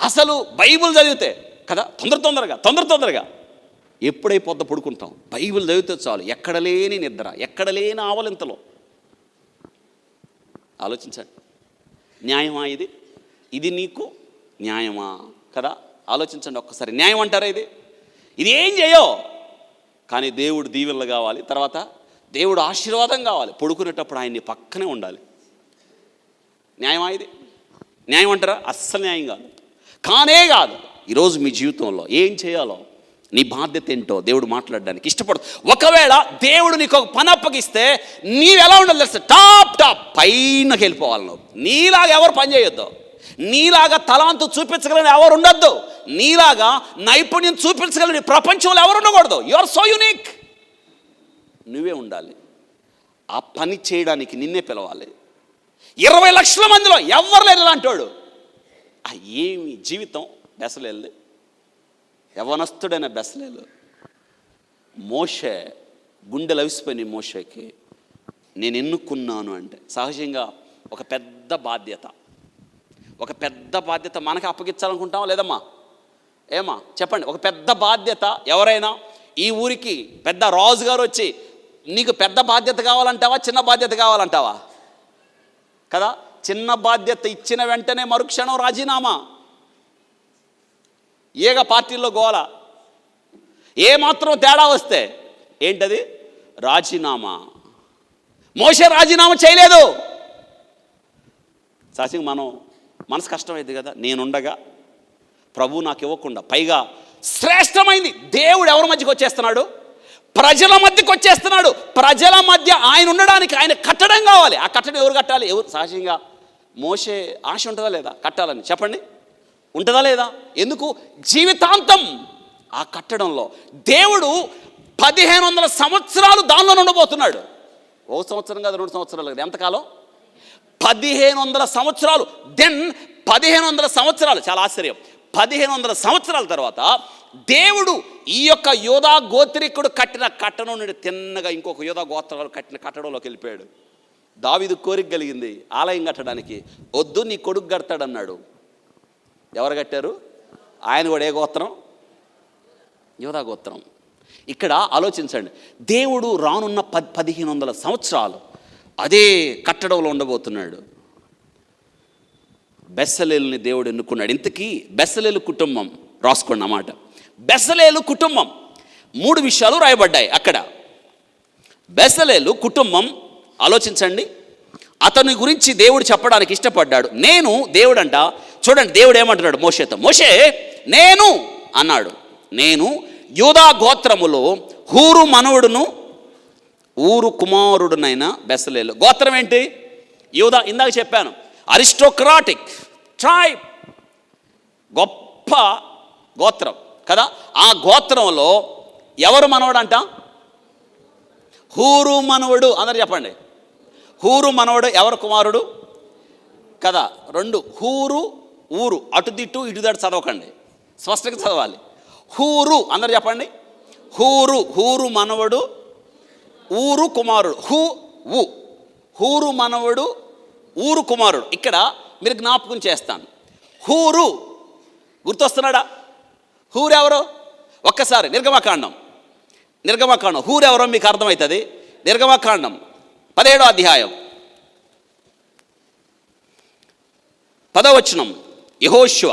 అసలు బైబిల్ చదివితే కదా తొందరగా ఎప్పుడైపోద్ద పడుకుంటాం. బైబిల్ చదివితే చాలు, ఎక్కడ లేని నిద్ర, ఎక్కడ లేని ఆవలింతలో. ఆలోచించండి, న్యాయమా ఇది నీకు న్యాయమా కదా? ఆలోచించండి ఒక్కసారి. న్యాయం అంటారా ఇది ఏం చేయో, కానీ దేవుడు దీవెనలు కావాలి, తర్వాత దేవుడు ఆశీర్వాదం కావాలి. పడుకునేటప్పుడు ఆయన్ని పక్కనే ఉండాలి. న్యాయమా న్యాయం అంటారా? అస్సలు న్యాయం కాదు. ఈరోజు మీ జీవితంలో ఏం చేయాలో, నీ బాధ్యత ఏంటో దేవుడు మాట్లాడడానికి ఇష్టపడు. ఒకవేళ దేవుడు నీకు ఒక పని అప్పగిస్తే నీవు ఎలా ఉండాలి తెలుసా? టాప్ పైనకి వెళ్ళిపోవాలి. నువ్వు నీలాగా ఎవరు పని చేయొద్దు, నీలాగా తలాంతు చూపించగలని ఎవరు ఉండొద్దు, నీలాగా నైపుణ్యం చూపించగలని ప్రపంచంలో ఎవరు ఉండకూడదు. You are so unique. నువ్వే ఉండాలి. ఆ పని చేయడానికి నిన్నే పిలవాలి. 20 లక్షల మందిలో ఎవరు లేరు అలాంటోడు. ఏమి జీవితం. బెసలేలు, యవనస్తుడైన బెసలేలు. మోషే గుండెలు అవిసిపోయిన మోషేకి నేను ఎన్నుకున్నాను అంటే సహజంగా ఒక పెద్ద బాధ్యత మనకి అప్పగించాలనుకుంటామా లేదమ్మా? చెప్పండి. ఒక పెద్ద బాధ్యత ఎవరైనా ఈ ఊరికి పెద్ద రాజుగారు వచ్చి నీకు పెద్ద బాధ్యత కావాలంటావా, చిన్న బాధ్యత కావాలంటావా? కదా, చిన్న బాధ్యత ఇచ్చిన వెంటనే మరుక్షణం రాజీనామా. ఏగ పార్టీల్లో గోల. ఏమాత్రం తేడా వస్తే ఏంటది? రాజీనామా. మోషే రాజీనామా చేయలేదు. సహజంగా మనసు కష్టమైంది కదా. నేనుండగా ప్రభు నాకు ఇవ్వకుండా, పైగా శ్రేష్టమైంది దేవుడు ఎవరి మధ్యకి వచ్చేస్తున్నాడు? ప్రజల మధ్యకి వచ్చేస్తున్నాడు. ప్రజల మధ్య ఆయన ఉండడానికి ఆయన కట్టడం కావాలి. ఆ కట్టడం ఎవరు కట్టాలి? సహజంగా మోషే ఆశ ఉంటుందా లేదా కట్టాలని? చెప్పండి, ఉంటుందా లేదా? ఎందుకు? జీవితాంతం ఆ కట్టడంలో దేవుడు 1500 సంవత్సరాలు దానిలో ఉండబోతున్నాడు. 1 సంవత్సరం కాదు, 2 సంవత్సరాలు కాదు, ఎంతకాలం? 1500 సంవత్సరాలు. దెన్ 1500 సంవత్సరాలు, చాలా ఆశ్చర్యం, 1500 సంవత్సరాల తర్వాత దేవుడు ఈ యొక్క యోధా గోత్రికుడు కట్టిన కట్టడం నుండి తిన్నగా ఇంకొక యోధా గోత్రాలు కట్టిన కట్టడంలోకి వెళ్ళిపోయాడు. దావీదు కోరిక కలిగింది ఆలయం కట్టడానికి. వద్దు, నీ కొడుకు కడతాడన్నాడు. ఎవరు కట్టారు? ఆయన కూడా ఏ గోత్రం? యోధా గోత్రం. ఇక్కడ ఆలోచించండి, దేవుడు రానున్న 1500 సంవత్సరాలు అదే కట్టడంలో ఉండబోతున్నాడు. బెసలేలుని దేవుడు ఎన్నుకున్నాడు. ఇంతకీ బెసలేలు కుటుంబం రాసుకోండి అన్నమాట. బెసలేలు కుటుంబం 3 విషయాలు రాయబడ్డాయి అక్కడ. బెసలేలు కుటుంబం ఆలోచించండి. అతని గురించి దేవుడు చెప్పడానికి ఇష్టపడ్డాడు. నేను దేవుడంట. చూడండి దేవుడు ఏమంటున్నాడు మోషేతో. మోషే నేను అన్నాడు, నేను యూదా గోత్రములో హూరు మనవడును ఊరు కుమారుడునైన బెసలేలు. గోత్రం ఏంటి? యూదా. ఇందాక చెప్పాను, అరిస్టోక్రాటిక్ ట్రైబ్, గొప్ప గోత్రం కదా. ఆ గోత్రంలో ఎవరు మనవడంట? హూరు మనవడు. అందరు చెప్పండి, హూరు మనవడు ఎవరు కుమారుడు కదా. రెండు, హూరు ఊరు, అటు దిట్టు ఇటు దట్టు చదవకండి, స్పష్టంగా చదవాలి. హూరు, అందరు చెప్పండి, హూరు. హూరు మనవడు ఊరు కుమారుడు. హూరు మనవడు ఊరు కుమారుడు. ఇక్కడ మీరు జ్ఞాపకం చేస్తాను, హూరు గుర్తొస్తున్నాడా? హూరు ఎవరు? ఒక్కసారి నిర్గమకాండం హూరు ఎవరో మీకు అర్థమవుతుంది. నిర్గమకాండం 17వ అధ్యాయం 10వ వచనం. యెహోషువ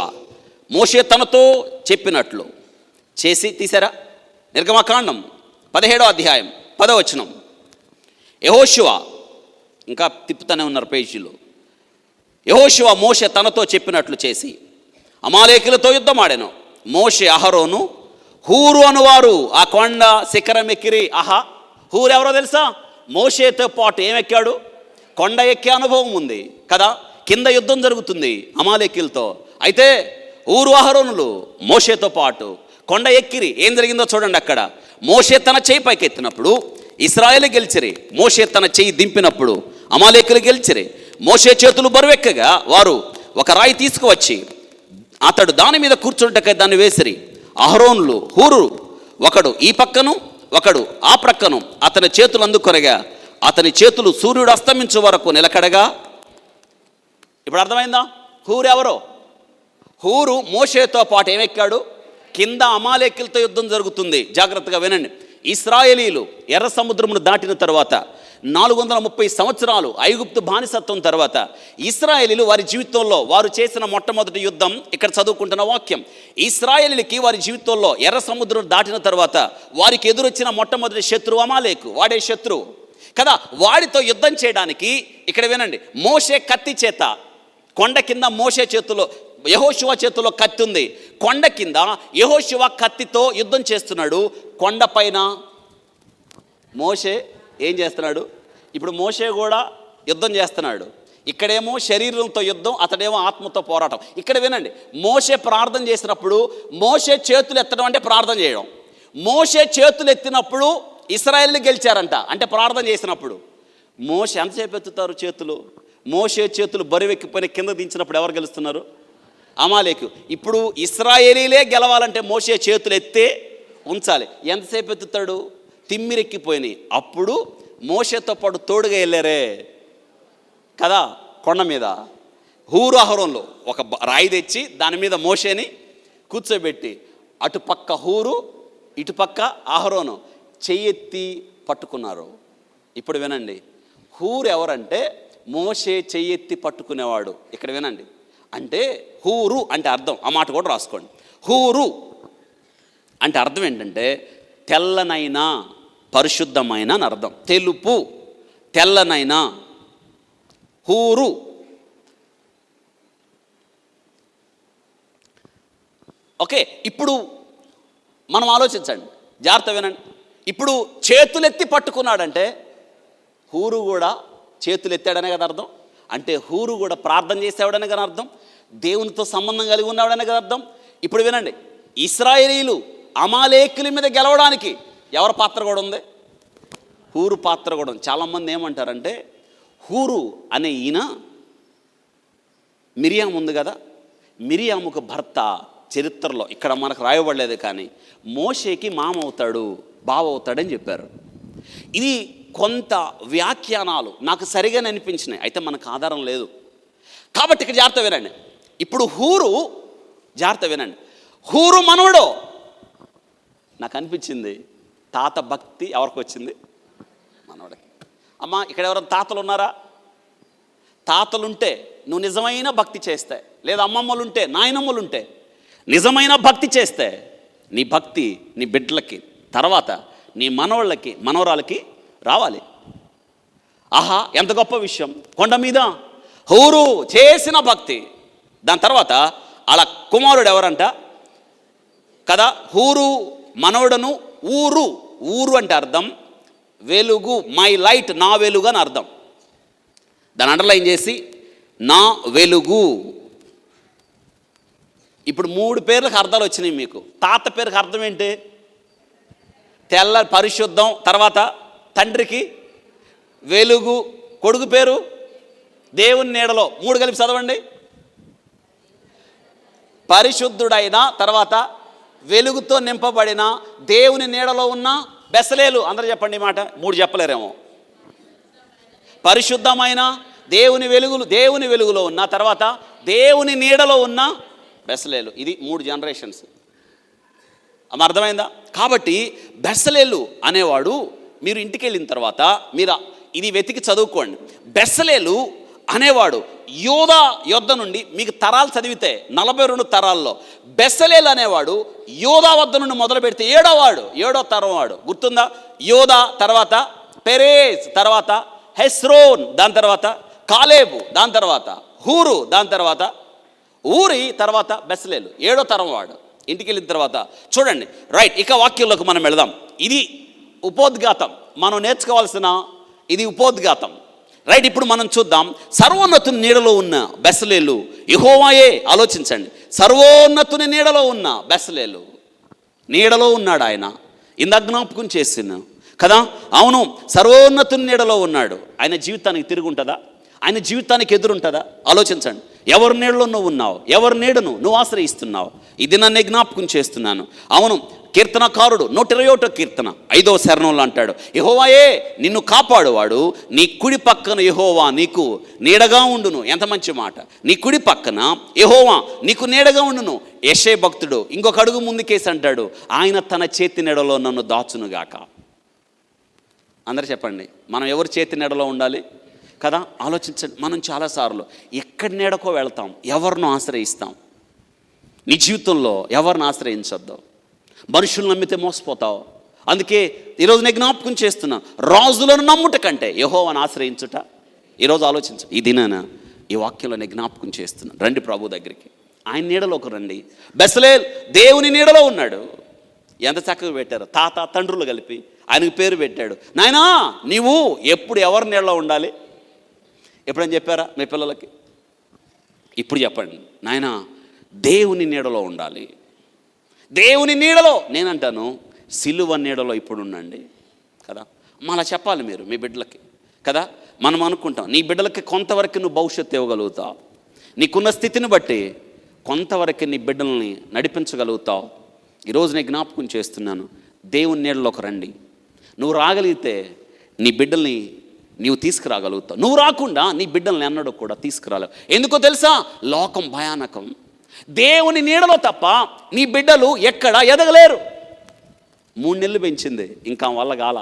మోషే తనతో చెప్పినట్లు చేసి, తీసారా? నిర్గమకాండం 17వ అధ్యాయం 10వ వచనం. యెహోషువ, ఇంకా తిప్పుతూనే ఉన్నారు పేజీలో. యెహోషువ మోషే తనతో చెప్పినట్లు చేసి అమాలేకులతో యుద్ధమాడెను. మోషే అహరోను హూరు అనువారు ఆ కొండ శిఖరం ఎక్కిరి. హూరు ఎవరో తెలుసా? మోషేతో పాటు ఏమెక్కాడు? కొండ ఎక్కే అనుభవం ఉంది కదా. కింద యుద్ధం జరుగుతుంది అమాలేకులతో. అయితే ఊరు అహరోనులు మోషేతో పాటు కొండ ఎక్కిరి. ఏం జరిగిందో చూడండి. అక్కడ మోషే తన చేయి పైకెత్తినప్పుడు ఇశ్రాయేలు గెలిచిరి. మోషే తన చేయి దింపినప్పుడు అమాలేకులు గెలిచిరి. మోషే చేతులు బరువెక్కగా వారు ఒక రాయి తీసుకువచ్చి అతడు దాని మీద కూర్చుంటకై దాన్ని వేసిరి. అహరోనులు హూరు ఒకడు ఈ పక్కను ఒకడు ఆ ప్రక్కను అతని చేతులు అందుకొనగా అతని చేతులు సూర్యుడు అస్తమించే వరకు నిలకడగా. ఇప్పుడు అర్థమైందా? హూరు ఎవరో? హూరు మోషేతో పాటు ఏమెక్కాడు? కింద అమాలేకులతో యుద్ధం జరుగుతుంది. జాగ్రత్తగా వినండి. ఇశ్రాయేలీలు ఎర్ర సముద్రమును దాటిన తర్వాత 430 సంవత్సరాలు ఐగుప్తు బానిసత్వం తర్వాత ఇశ్రాయేలీలు వారి జీవితంలో వారు చేసిన మొట్టమొదటి యుద్ధం ఇక్కడ చదువుకుంటున్న వాక్యం. ఇశ్రాయేలీలకి వారి జీవితంలో ఎర్ర సముద్రం దాటిన తర్వాత వారికి ఎదురొచ్చిన మొట్టమొదటి శత్రువు అమాలేకు. వాడే శత్రువు కదా. వాడితో యుద్ధం చేయడానికి ఇక్కడ వినండి, మోషే కత్తి చేత కొండ కింద మోషే చేతిలో యెహోషువ చేతిలో కత్తి ఉంది. కొండ కింద యెహోషువ కత్తితో యుద్ధం చేస్తున్నాడు. కొండపైన మోషే ఏం చేస్తున్నాడు? ఇప్పుడు మోషే కూడా యుద్ధం చేస్తున్నాడు. ఇక్కడేమో శరీరంతో యుద్ధం, అతడేమో ఆత్మతో పోరాటం. ఇక్కడ వినండి, మోషే ప్రార్థన చేసినప్పుడు మోషే చేతులు ఎత్తడం అంటే ప్రార్థన చేయడం. మోషే చేతులు ఎత్తినప్పుడు ఇశ్రాయేలు గెలిచారంట, అంటే ప్రార్థన చేసినప్పుడు. మోషే ఎంతసేపు ఎత్తుతారు చేతులు? మోషే చేతులు బరువెక్కిపోయిన కింద దించినప్పుడు ఎవరు గెలుస్తున్నారు? అమాలేకు. ఇప్పుడు ఇశ్రాయేలీలే గెలవాలంటే మోషే చేతులు ఎత్తే ఉంచాలి. ఎంతసేపు ఎత్తుతాడు? తిమ్మిరెక్కిపోయినాయి. అప్పుడు మోషేతో పాటు తోడుగా వెళ్ళారే కదా కొండ మీద. హూరు అహరోన్లో ఒక రాయి తెచ్చి దాని మీద మోషేని కూర్చోబెట్టి అటుపక్క హూరు ఇటుపక్క అహరోను చెయ్యెత్తి పట్టుకున్నారు. ఇప్పుడు వినండి, హూరు ఎవరంటే మోషే చెయ్యెత్తి పట్టుకునేవాడు. ఇక్కడ వినండి, అంటే హూరు అంటే అర్థం, ఆ మాట కూడా రాసుకోండి. హూరు అంటే అర్థం ఏంటంటే తెల్లనైనా పరిశుద్ధమైన అని అర్థం. తెలుపు, తెల్లనైనా. హూరు ఓకే. ఇప్పుడు మనం ఆలోచించండి, జాగ్రత్త వినండి. ఇప్పుడు చేతులెత్తి పట్టుకున్నాడంటే హూరు కూడా చేతులు ఎత్తాడనే కదా అర్థం. అంటే హూరు కూడా ప్రార్థన చేసేవాడనే కదా అర్థం. దేవునితో సంబంధం కలిగి ఉన్నాడనే కదా అర్థం. ఇప్పుడు వినండి, ఇశ్రాయేలీలు అమాలేకుల మీద గెలవడానికి ఎవరి పాత్ర కూడా ఉంది? హూరు పాత్ర కూడా ఉంది. చాలామంది ఏమంటారంటే హూరు అనే ఈయన మిరియాము ఉంది కదా, మిరియాముకు భర్త చరిత్రలో ఇక్కడ మనకు రాయబడలేదు, కానీ మోషేకి మామ అవుతాడు, బావ అవుతాడని చెప్పారు. ఇది కొంత వ్యాఖ్యానాలు నాకు సరిగానే అనిపించినాయి, అయితే మనకు ఆధారం లేదు కాబట్టి ఇక్కడ జాగ్రత్త వినండి. ఇప్పుడు హూరు, జాగ్రత్త వినండి, హూరు మనవడు. నాకు అనిపించింది తాత భక్తి ఎవరికి వచ్చింది? మనవడికి. అమ్మ ఇక్కడ ఎవరైనా తాతలు ఉన్నారా? తాతలుంటే నువ్వు నిజమైన భక్తి చేస్తే, లేదా అమ్మమ్మలుంటే నాయనమ్మలుంటే నిజమైన భక్తి చేస్తే నీ భక్తి నీ బిడ్డలకి తర్వాత నీ మనవాళ్ళకి మనవరాలకి రావాలి. ఆహా ఎంత గొప్ప విషయం! కొండ మీద హూరు చేసిన భక్తి, దాని తర్వాత అలా కుమారుడు ఎవరంట కదా, హూరు మనవడను ఊరు. ఊరు అంటే అర్థం వెలుగు, మై లైట్, నా వెలుగు అని అర్థం. దాన్ని అండర్లైన్ చేసి నా వెలుగు. ఇప్పుడు 3 పేర్లకు అర్థాలు వచ్చినాయి మీకు. తాత పేరుకి అర్థం ఏంటి? తెల్ల, పరిశుద్ధం, తర్వాత తండ్రికి వెలుగు. కొడుకు పేరు దేవుని నీడలో. 3 కలిపి చదవండి. పరిశుద్ధుడైన, తర్వాత వెలుగుతో నింపబడిన, దేవుని నీడలో ఉన్న బెసలేలు. అందరూ చెప్పండి ఈ మాట. 3 చెప్పలేరేమో. పరిశుద్ధమైన, దేవుని వెలుగులో ఉన్న, తర్వాత దేవుని నీడలో ఉన్న బెసలేలు. ఇది 3 జనరేషన్స్. అర్థమైందా? కాబట్టి బెసలేలు అనేవాడు, మీరు ఇంటికి వెళ్ళిన తర్వాత మీరు ఇది వెతికి చదువుకోండి. బెసలేలు అనేవాడు యోధా యొద్ద నుండి, మీకు తరాలు చదివితే 42 తరాల్లో బెసలేలు అనేవాడు యోధా వద్ద నుండి మొదలు పెడితే 7వ తరం వాడు. గుర్తుందా? యోధా, తర్వాత పెరేజ్, తర్వాత హెస్రోన్, దాని తర్వాత కాలేబు, దాని తర్వాత హూరు, దాని తర్వాత ఊరి, తర్వాత బెసలేలు. 7వ తరం వాడు. ఇంటికి వెళ్ళిన తర్వాత చూడండి. రైట్, ఇక వాక్యంలోకి మనం వెళదాం. ఇది ఉపోద్ఘాతం, మనం నేర్చుకోవాల్సిన ఇది ఉపోద్ఘాతం. రైట్, ఇప్పుడు మనం చూద్దాం. సర్వోన్నతుని నీడలో ఉన్న బెసలేలు యెహోవాయే. ఆలోచించండి, సర్వోన్నతుని నీడలో ఉన్న బెసలేలు. నీడలో ఉన్నాడు ఆయన. ఇందాక జ్ఞాపకం చేసిన కదా, అవును, సర్వోన్నతుని నీడలో ఉన్నాడు. ఆయన జీవితానికి తిరుగుంటుందా? ఆయన జీవితానికి ఎదురుంటుందా? ఆలోచించండి. ఎవరి నీడలో నువ్వు ఉన్నావు? ఎవరి నీడను నువ్వు ఆశ్రయిస్తున్నావు? ఇది నన్ను జ్ఞాపకం చేస్తున్నాను. అవును, కీర్తనకారుడు 121వ కీర్తన 5వ శరణంలో అంటాడు, యెహోవాయే నిన్ను కాపాడువాడు, నీ కుడి పక్కన యెహోవా నీకు నీడగా ఉండును. ఎంత మంచి మాట! నీ కుడి పక్కన యెహోవా నీకు నీడగా ఉండును. యెషయా భక్తుడు ఇంకొక అడుగు ముందుకేసి అంటాడు, ఆయన తన చేతి నీడలో నన్ను దాచునుగాక. అందరూ చెప్పండి, మనం ఎవరి చేతి నీడలో ఉండాలి కదా? ఆలోచించండి. మనం చాలాసార్లు ఎక్కడి నీడకో వెళ్తాం, ఎవరినో ఆశ్రయిస్తాం. నీ జీవితంలో ఎవరిని ఆశ్రయించొద్దు. మనుషులను నమ్మితే మోసపోతావు. అందుకే ఈరోజు నేను జ్ఞాపకం చేస్తున్నాను, రాజులను నమ్ముట కంటే యెహోవాను ఆశ్రయించుట. ఈరోజు ఆలోచించు. ఈ దినాన ఈ వాక్యంలో నేను జ్ఞాపకం చేస్తున్నాను. రండి ప్రభు దగ్గరికి, ఆయన నీడలోకి రండి. బెసలేల్ దేవుని నీడలో ఉన్నాడు. ఎంత చక్కగా పెట్టారు తాత తండ్రులు కలిపి ఆయనకు పేరు పెట్టాడు. నాయనా, నీవు ఎప్పుడు ఎవరి నీడలో ఉండాలి? ఎప్పుడని చెప్పారా మీ పిల్లలకి? ఇప్పుడు చెప్పండి. నాయనా, దేవుని నీడలో ఉండాలి. దేవుని నీడలో, నేనంటాను సిలువ నీడలో ఇప్పుడు ఉండండి కదా. అలా చెప్పాలి మీరు మీ బిడ్డలకి కదా. మనం అనుకుంటాం నీ బిడ్డలకి కొంతవరకు నువ్వు భవిష్యత్తు ఇవ్వగలుగుతావు, నీకున్న స్థితిని బట్టి కొంతవరకు నీ బిడ్డల్ని నడిపించగలుగుతావు. ఈరోజు నేను జ్ఞాపకం చేస్తున్నాను, దేవుని నీడలోకి రండి. నువ్వు రాగలిగితే నీ బిడ్డల్ని నీవు తీసుకురాగలుగుతావు. నువ్వు రాకుండా నీ బిడ్డల్ని ఎన్నడూ కూడా తీసుకురాలేవు. ఎందుకో తెలుసా? లోకం భయానకం. దేవుని నీడలో తప్ప నీ బిడ్డలు ఎక్కడ ఎదగలేరు. 3 నెలలు పెంచింది, ఇంకా వల్ల కాల.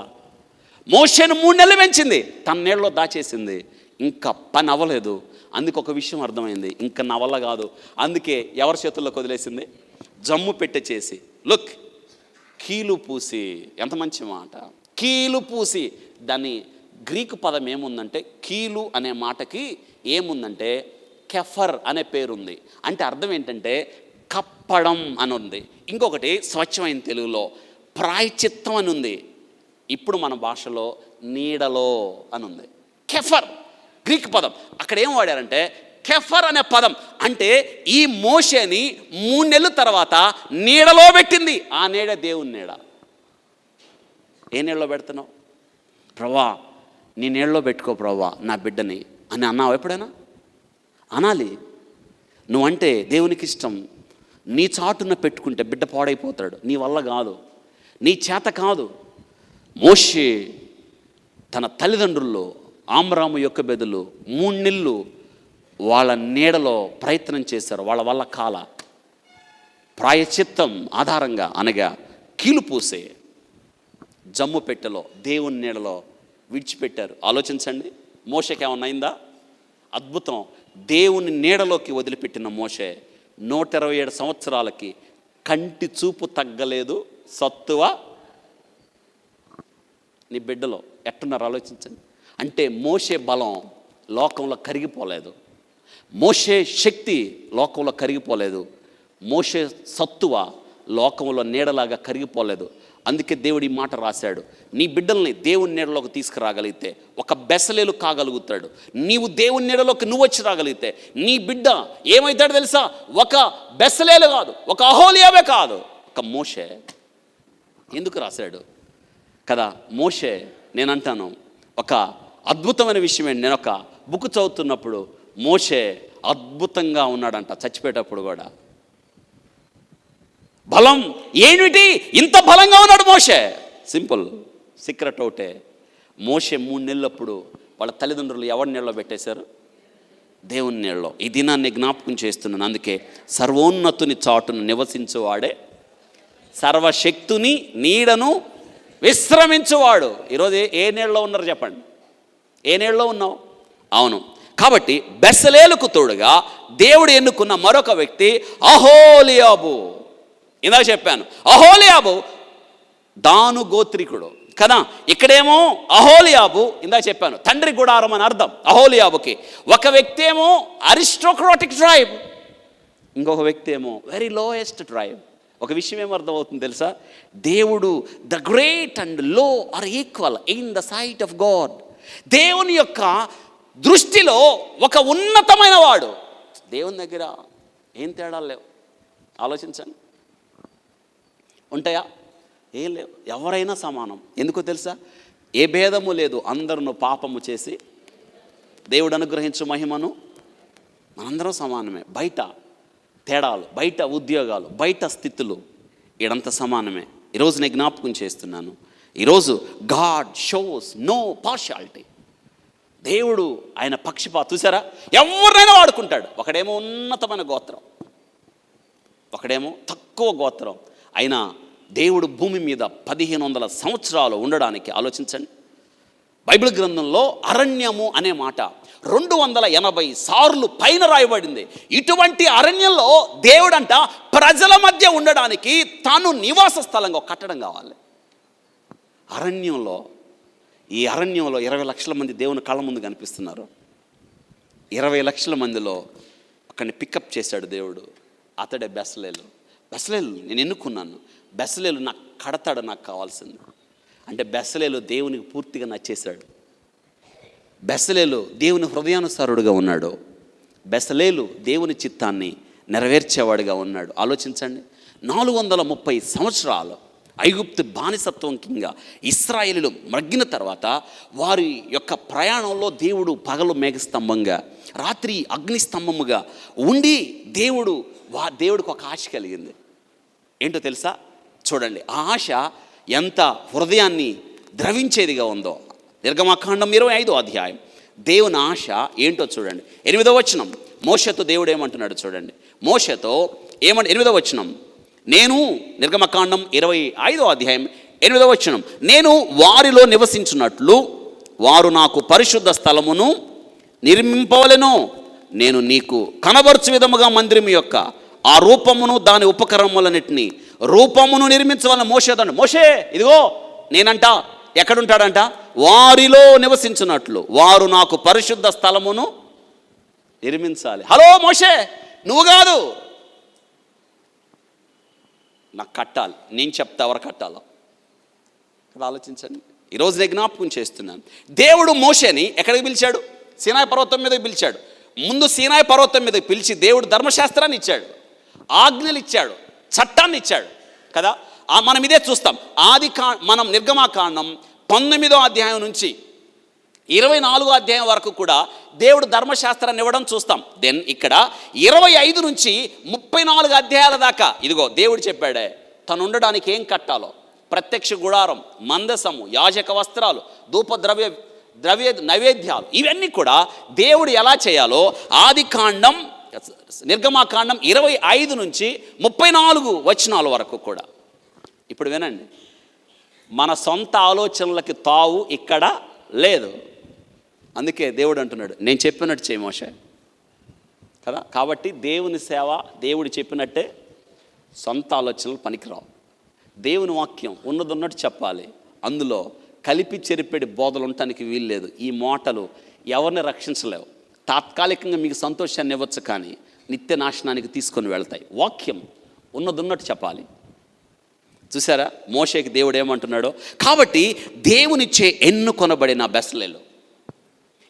మోషేను 3 నెలలు పెంచింది, తన నీడలో దాచేసింది, ఇంకా పని అవ్వలేదు. అందుకు ఒక విషయం అర్థమైంది, ఇంకా నా వల్ల కాదు. అందుకే ఎవరి చేతుల్లోకి వదిలేసింది? జమ్ము పెట్టె చేసి, లుక్, కీలు పూసి. ఎంత మంచి మాట! కీలు పూసి. దాన్ని గ్రీకు పదం ఏముందంటే, కీలు అనే మాటకి ఏముందంటే కెఫర్ అనే పేరుంది. అంటే అర్థం ఏంటంటే కప్పడం అని ఉంది. ఇంకొకటి స్వచ్ఛమైన తెలుగులో ప్రాయచిత్తం అని ఉంది. ఇప్పుడు మన భాషలో నీడలో అని ఉంది. కెఫర్ గ్రీక్ పదం. అక్కడ ఏం వాడారంటే కెఫర్ అనే పదం. అంటే ఈ మోషేని 3 నెలల తర్వాత నీడలో పెట్టింది. ఆ నీడ దేవుని నీడ. ఏ నీడలో పెడుతున్నావు? ప్రభా, నీ నీడలో పెట్టుకో ప్రభా నా బిడ్డని అని అన్నావు ఎప్పుడైనా? అనాలి. నువ్వంటే దేవునికి ఇష్టం. నీ చాటున పెట్టుకుంటే బిడ్డ పాడైపోతాడు. నీ వల్ల కాదు, నీ చేత కాదు. మోషే తన తల్లిదండ్రుల్లో ఆమ్రాము యొక్క బెదలు 3 నెలలు వాళ్ళ నీడలో ప్రయత్నం చేశారు. వాళ్ళ వల్ల కాల. ప్రాయచిత్తం ఆధారంగా అనగా కీలు పూసే జమ్ము పెట్టెలో దేవుని నీడలో విడిచిపెట్టారు. ఆలోచించండి, మోషేకి ఏమన్నా అయిందా? అద్భుతం. దేవుని నీడలోకి వదిలిపెట్టిన మోషే 127 సంవత్సరాలకి కంటి చూపు తగ్గలేదు. సత్తువ నీ బిడ్డలో ఎట్టున్నారు ఆలోచించండి. అంటే మోషే బలం లోకంలో కరిగిపోలేదు, మోషే శక్తి లోకంలో కరిగిపోలేదు, మోషే సత్తువ లోకంలో నీడలాగా కరిగిపోలేదు. అందుకే దేవుడు ఈ మాట రాశాడు, నీ బిడ్డల్ని దేవుని నీడలోకి తీసుకురాగలిగితే ఒక బెసలేలు కాగలుగుతాడు. నీవు దేవుని నీడలోకి నువ్వు వచ్చి రాగలిగితే నీ బిడ్డ ఏమవుతాడు తెలుసా? ఒక బెసలేలు కాదు, ఒక అహోలియావే కాదు, ఒక మోషే. ఎందుకు రాశాడు కదా మోషే? నేను అంటాను, ఒక అద్భుతమైన విషయం ఏంటి, నేను ఒక బుక్ చదువుతున్నప్పుడు మోషే అద్భుతంగా ఉన్నాడంట, చచ్చిపోయేటప్పుడు కూడా. బలం ఏమిటి, ఇంత బలంగా ఉన్నాడు మోషే? సింపుల్ సీక్రెట్ ఒకటే, మోషే 3 నెలలప్పుడు వాళ్ళ తల్లిదండ్రులు ఎవరి నీళ్ళలో పెట్టేశారు? దేవుని నీళ్ళలో. ఈ దినాన్ని జ్ఞాపకం చేస్తున్నాను. అందుకే సర్వోన్నతుని చాటును నివసించువాడే సర్వశక్తుని నీడను విశ్రమించువాడు. ఈరోజు ఏ నీళ్ళలో ఉన్నారు చెప్పండి? ఏ నీళ్ళలో ఉన్నావు? అవును. కాబట్టి బెసలేలుకు తోడుగా దేవుడు ఎన్నుకున్న మరొక వ్యక్తి అహోలియాబు. ఇందాక చెప్పాను, అహోలియాబు దాను గోత్రికుడు కదా. ఇక్కడేమో అహోలియాబు, ఇందాక చెప్పాను తండ్రి గుడారం అని అర్థం అహోలియాబుకి. ఒక వ్యక్తి ఏమో అరిస్టోక్రాటిక్ ట్రైబ్, ఇంకొక వ్యక్తి ఏమో వెరీ లోయెస్ట్ ట్రైబ్. ఒక విషయం ఏమర్థమవుతుంది తెలుసా? దేవుడు the great and low are equal in the sight of God. దేవుని యొక్క దృష్టిలో ఒక ఉన్నతమైన వాడు. దేవుని దగ్గర ఏం తేడాలు లేవు. ఆలోచించండి, ఉంటాయా? ఏం లేవు. ఎవరైనా సమానం. ఎందుకో తెలుసా? ఏ భేదము లేదు. అందరూ పాపము చేసి దేవుడు అనుగ్రహించు మహిమను మనందరం సమానమే. బయట తేడాలు, బయట ఉద్యోగాలు, బయట స్థితులు, ఇడంతా సమానమే. ఈరోజు నేను జ్ఞాపకం చేస్తున్నాను, ఈరోజు గాడ్ షోస్ నో పార్షాలిటీ. దేవుడు ఆయన పక్షపాత చూసారా? ఎవరినైనా వాడుకుంటాడు. ఒకడేమో ఉన్నతమైన గోత్రం, ఒకడేమో తక్కువ గోత్రం. అయినా దేవుడు భూమి మీద 1500 సంవత్సరాలు ఉండడానికి ఆలోచించండి. బైబిల్ గ్రంథంలో అరణ్యము అనే మాట 280 సార్లు పైన రాయబడింది. ఇటువంటి అరణ్యంలో దేవుడంట ప్రజల మధ్య ఉండడానికి తాను నివాస స్థలంగా కట్టడం కావాలి. అరణ్యంలో, ఈ అరణ్యంలో 20 లక్షల మంది దేవుని కళ్ళ ముందు కనిపిస్తున్నారు. 20 లక్షల మందిలో అక్కడిని పికప్ చేశాడు దేవుడు. అతడే బెసలేలు. బెసలేలు నేను ఎన్నుకున్నాను. బెసలేలు నాకు కడతాడు, నాకు కావాల్సింది. అంటే బెసలేలు దేవునికి పూర్తిగా నచ్చేశాడు. బెసలేలు దేవుని హృదయానుసారుడుగా ఉన్నాడు. బెసలేలు దేవుని చిత్తాన్ని నెరవేర్చేవాడిగా ఉన్నాడు. ఆలోచించండి, 430 సంవత్సరాలు ఐగుప్తు బానిసత్వం కింద ఇశ్రాయేలీలు మగ్గిన తర్వాత వారి యొక్క ప్రయాణంలో దేవుడు పగలు మేఘస్తంభంగా, రాత్రి అగ్నిస్తంభముగా ఉండి దేవుడికి ఒక ఆశ కలిగింది. ఏంటో తెలుసా? చూడండి, ఆ ఆశ ఎంత హృదయాన్ని ద్రవించేదిగా ఉందో. నిర్గమకాండం 25వ అధ్యాయం దేవుని ఆశ ఏంటో చూడండి. 8వ వచనం మోషేతో దేవుడు ఏమంటున్నాడు చూడండి. మోషేతో 8వ వచనం, నేను నిర్గమకాండం 25వ అధ్యాయం 8వ వచనం, నేను వారిలో నివసించున్నట్లు వారు నాకు పరిశుద్ధ స్థలమును నిర్మింపవలెను. నేను నీకు కనబర్చు విధముగా మందిరం యొక్క ఆ రూపమును దాని ఉపకరణములన్నిటినీ రూపమును నిర్మించవలన. మోషేదండి, మోషే ఇదిగో నేనంట ఎక్కడుంటాడంట? వారిలో నివసించున్నట్లు వారు నాకు పరిశుద్ధ స్థలమును నిర్మించాలి. హలో మోషే, నువ్వు కాదు, నాకు కట్టాలి. నేను చెప్తా ఎవరు కట్టాలో. ఇక్కడ ఆలోచించండి. ఈరోజు నేను జ్ఞాపకం చేస్తున్నాను, దేవుడు మోషేని ఎక్కడికి పిలిచాడు? సీనాయి పర్వతం మీదకి పిలిచాడు. ముందు సీనాయి పర్వతం మీదకి పిలిచి దేవుడు ధర్మశాస్త్రాన్ని ఇచ్చాడు, ఆజ్ఞలు ఇచ్చాడు, చట్టాన్ని ఇచ్చాడు కదా. మనం ఇదే చూస్తాం. మనం నిర్గమకాండం 19వ అధ్యాయం నుంచి 24వ అధ్యాయం వరకు కూడా దేవుడు ధర్మశాస్త్రాన్ని ఇవ్వడం చూస్తాం. దెన్ ఇక్కడ 25 నుంచి 34 అధ్యాయాల దాకా ఇదిగో దేవుడు చెప్పాడే తను ఉండడానికి ఏం కట్టాలో. ప్రత్యక్ష గుడారం, మందసము, యాజక వస్త్రాలు, ధూప ద్రవ్య నైవేద్యాలు, ఇవన్నీ కూడా దేవుడు ఎలా చేయాలో నిర్గమకాండం 25 నుంచి 34 వచనాల వరకు కూడా. ఇప్పుడు వినండి, మన సొంత ఆలోచనలకి తావు ఇక్కడ లేదు. అందుకే దేవుడు అంటున్నాడు, నేను చెప్పినట్టు చేయి మోషే కదా. కాబట్టి దేవుని సేవ దేవుడు చెప్పినట్టే, సొంత ఆలోచనలు పనికిరావు. దేవుని వాక్యం ఉన్నదన్నట్టు చెప్పాలి. అందులో కలిపి చెరిపెడి బోధలు ఉండటానికి వీల్లేదు. ఈ మోటలు ఎవరిని రక్షించలేవు. తాత్కాలికంగా మీకు సంతోషాన్ని ఇవ్వచ్చు, కానీ నిత్య నాశనానికి తీసుకొని వెళ్తాయి. వాక్యం ఉన్నదన్నట్టు చెప్పాలి. చూసారా మోషేకి దేవుడు ఏమంటున్నాడో. కాబట్టి దేవునిచ్చే ఎన్నుకొనబడిన బెసలేలు.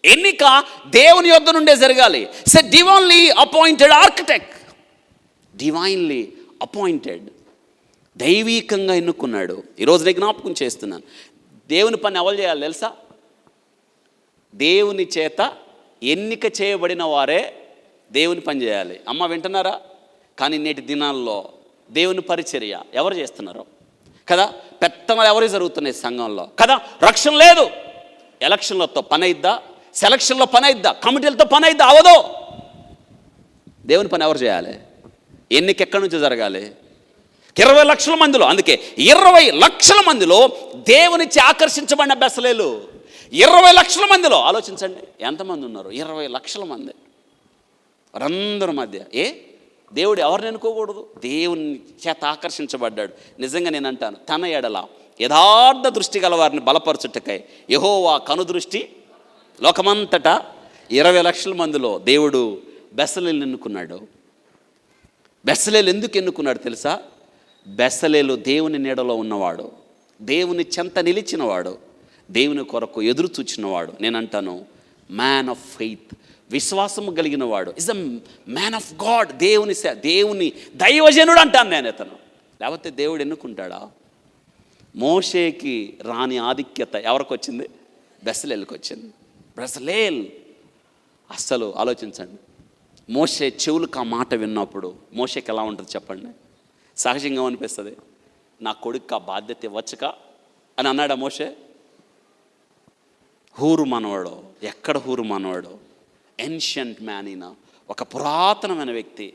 ఎన్నిక దేవుని యొద్ద నుండే జరగాలి. Divinely appointed architect, divinely appointed, దైవీకంగా ఎన్నుకున్నాడు. ఈరోజు నేను జ్ఞాపకం చేస్తున్నాను, దేవుని పని ఎవరు చేయాలి తెలుసా? దేవుని చేత ఎన్నిక చేయబడిన వారే దేవుని పని చేయాలి. అమ్మ వింటున్నారా? కానీ నేటి దినాల్లో దేవుని పరిచర్య ఎవరు చేస్తున్నారు కదా? పెత్తనాలు ఎవరు జరుగుతున్నాయి సంఘంలో కదా? రక్షణ లేదు. ఎలక్షన్లతో పని అయిద్దా? సెలక్షన్లో పని అయిద్దా? కమిటీలతో పని అయిద్దా? అవదో. దేవుని పని ఎవరు చేయాలి? ఎన్నిక ఎక్కడి నుంచి జరగాలి? 20 లక్షల మందిలో, అందుకే 20 లక్షల మందిలో దేవునిచ్చి ఆకర్షించబడిన బెసలేలు. 20 లక్షల మందిలో ఆలోచించండి ఎంతమంది ఉన్నారు? 20 లక్షల మంది. వారందరి మధ్య దేవుడు ఎవరిని ఎన్నుకోకూడదు? దేవుని చేత ఆకర్షించబడ్డాడు. నిజంగా నేను అంటాను, తన ఎడల యథార్థ దృష్టి గల వారిని బలపరచుటకై యెహోవా కనుదృష్టి లోకమంతటా 20 లక్షల మందిలో దేవుడు బెసలేలు ఎన్నుకున్నాడు. బెసలేలు ఎందుకు ఎన్నుకున్నాడు తెలుసా? బెసలేలు దేవుని నీడలో ఉన్నవాడు, దేవుని చెంత నిలిచినవాడు, దేవుని కొరకు ఎదురు చూచినవాడు. నేను అంటాను మ్యాన్ ఆఫ్ ఫెయిత్, విశ్వాసము కలిగిన వాడు, is a man of God. దేవుని దైవజనుడు అంటాను నేను అతను. లేకపోతే దేవుడు ఎన్నుకుంటాడా? మోషేకి రాని ఆధిక్యత ఎవరికి వచ్చింది? బెసలేలుకి వచ్చింది. బెసలేల్ అస్సలు ఆలోచించండి. మోషే చెవులకు ఆ మాట విన్నప్పుడు మోషేకి ఎలా ఉంటుంది చెప్పండి? సహజంగా అనిపిస్తుంది, నా కొడుకు ఆ బాధ్యత ఇవ్వచ్చుక అని అన్నాడా మోషే? హూరు మనవాడు. ఎక్కడ హూరు మనవాడు? Ancient man. ఈయన ఒక పురాతనమైన వ్యక్తి.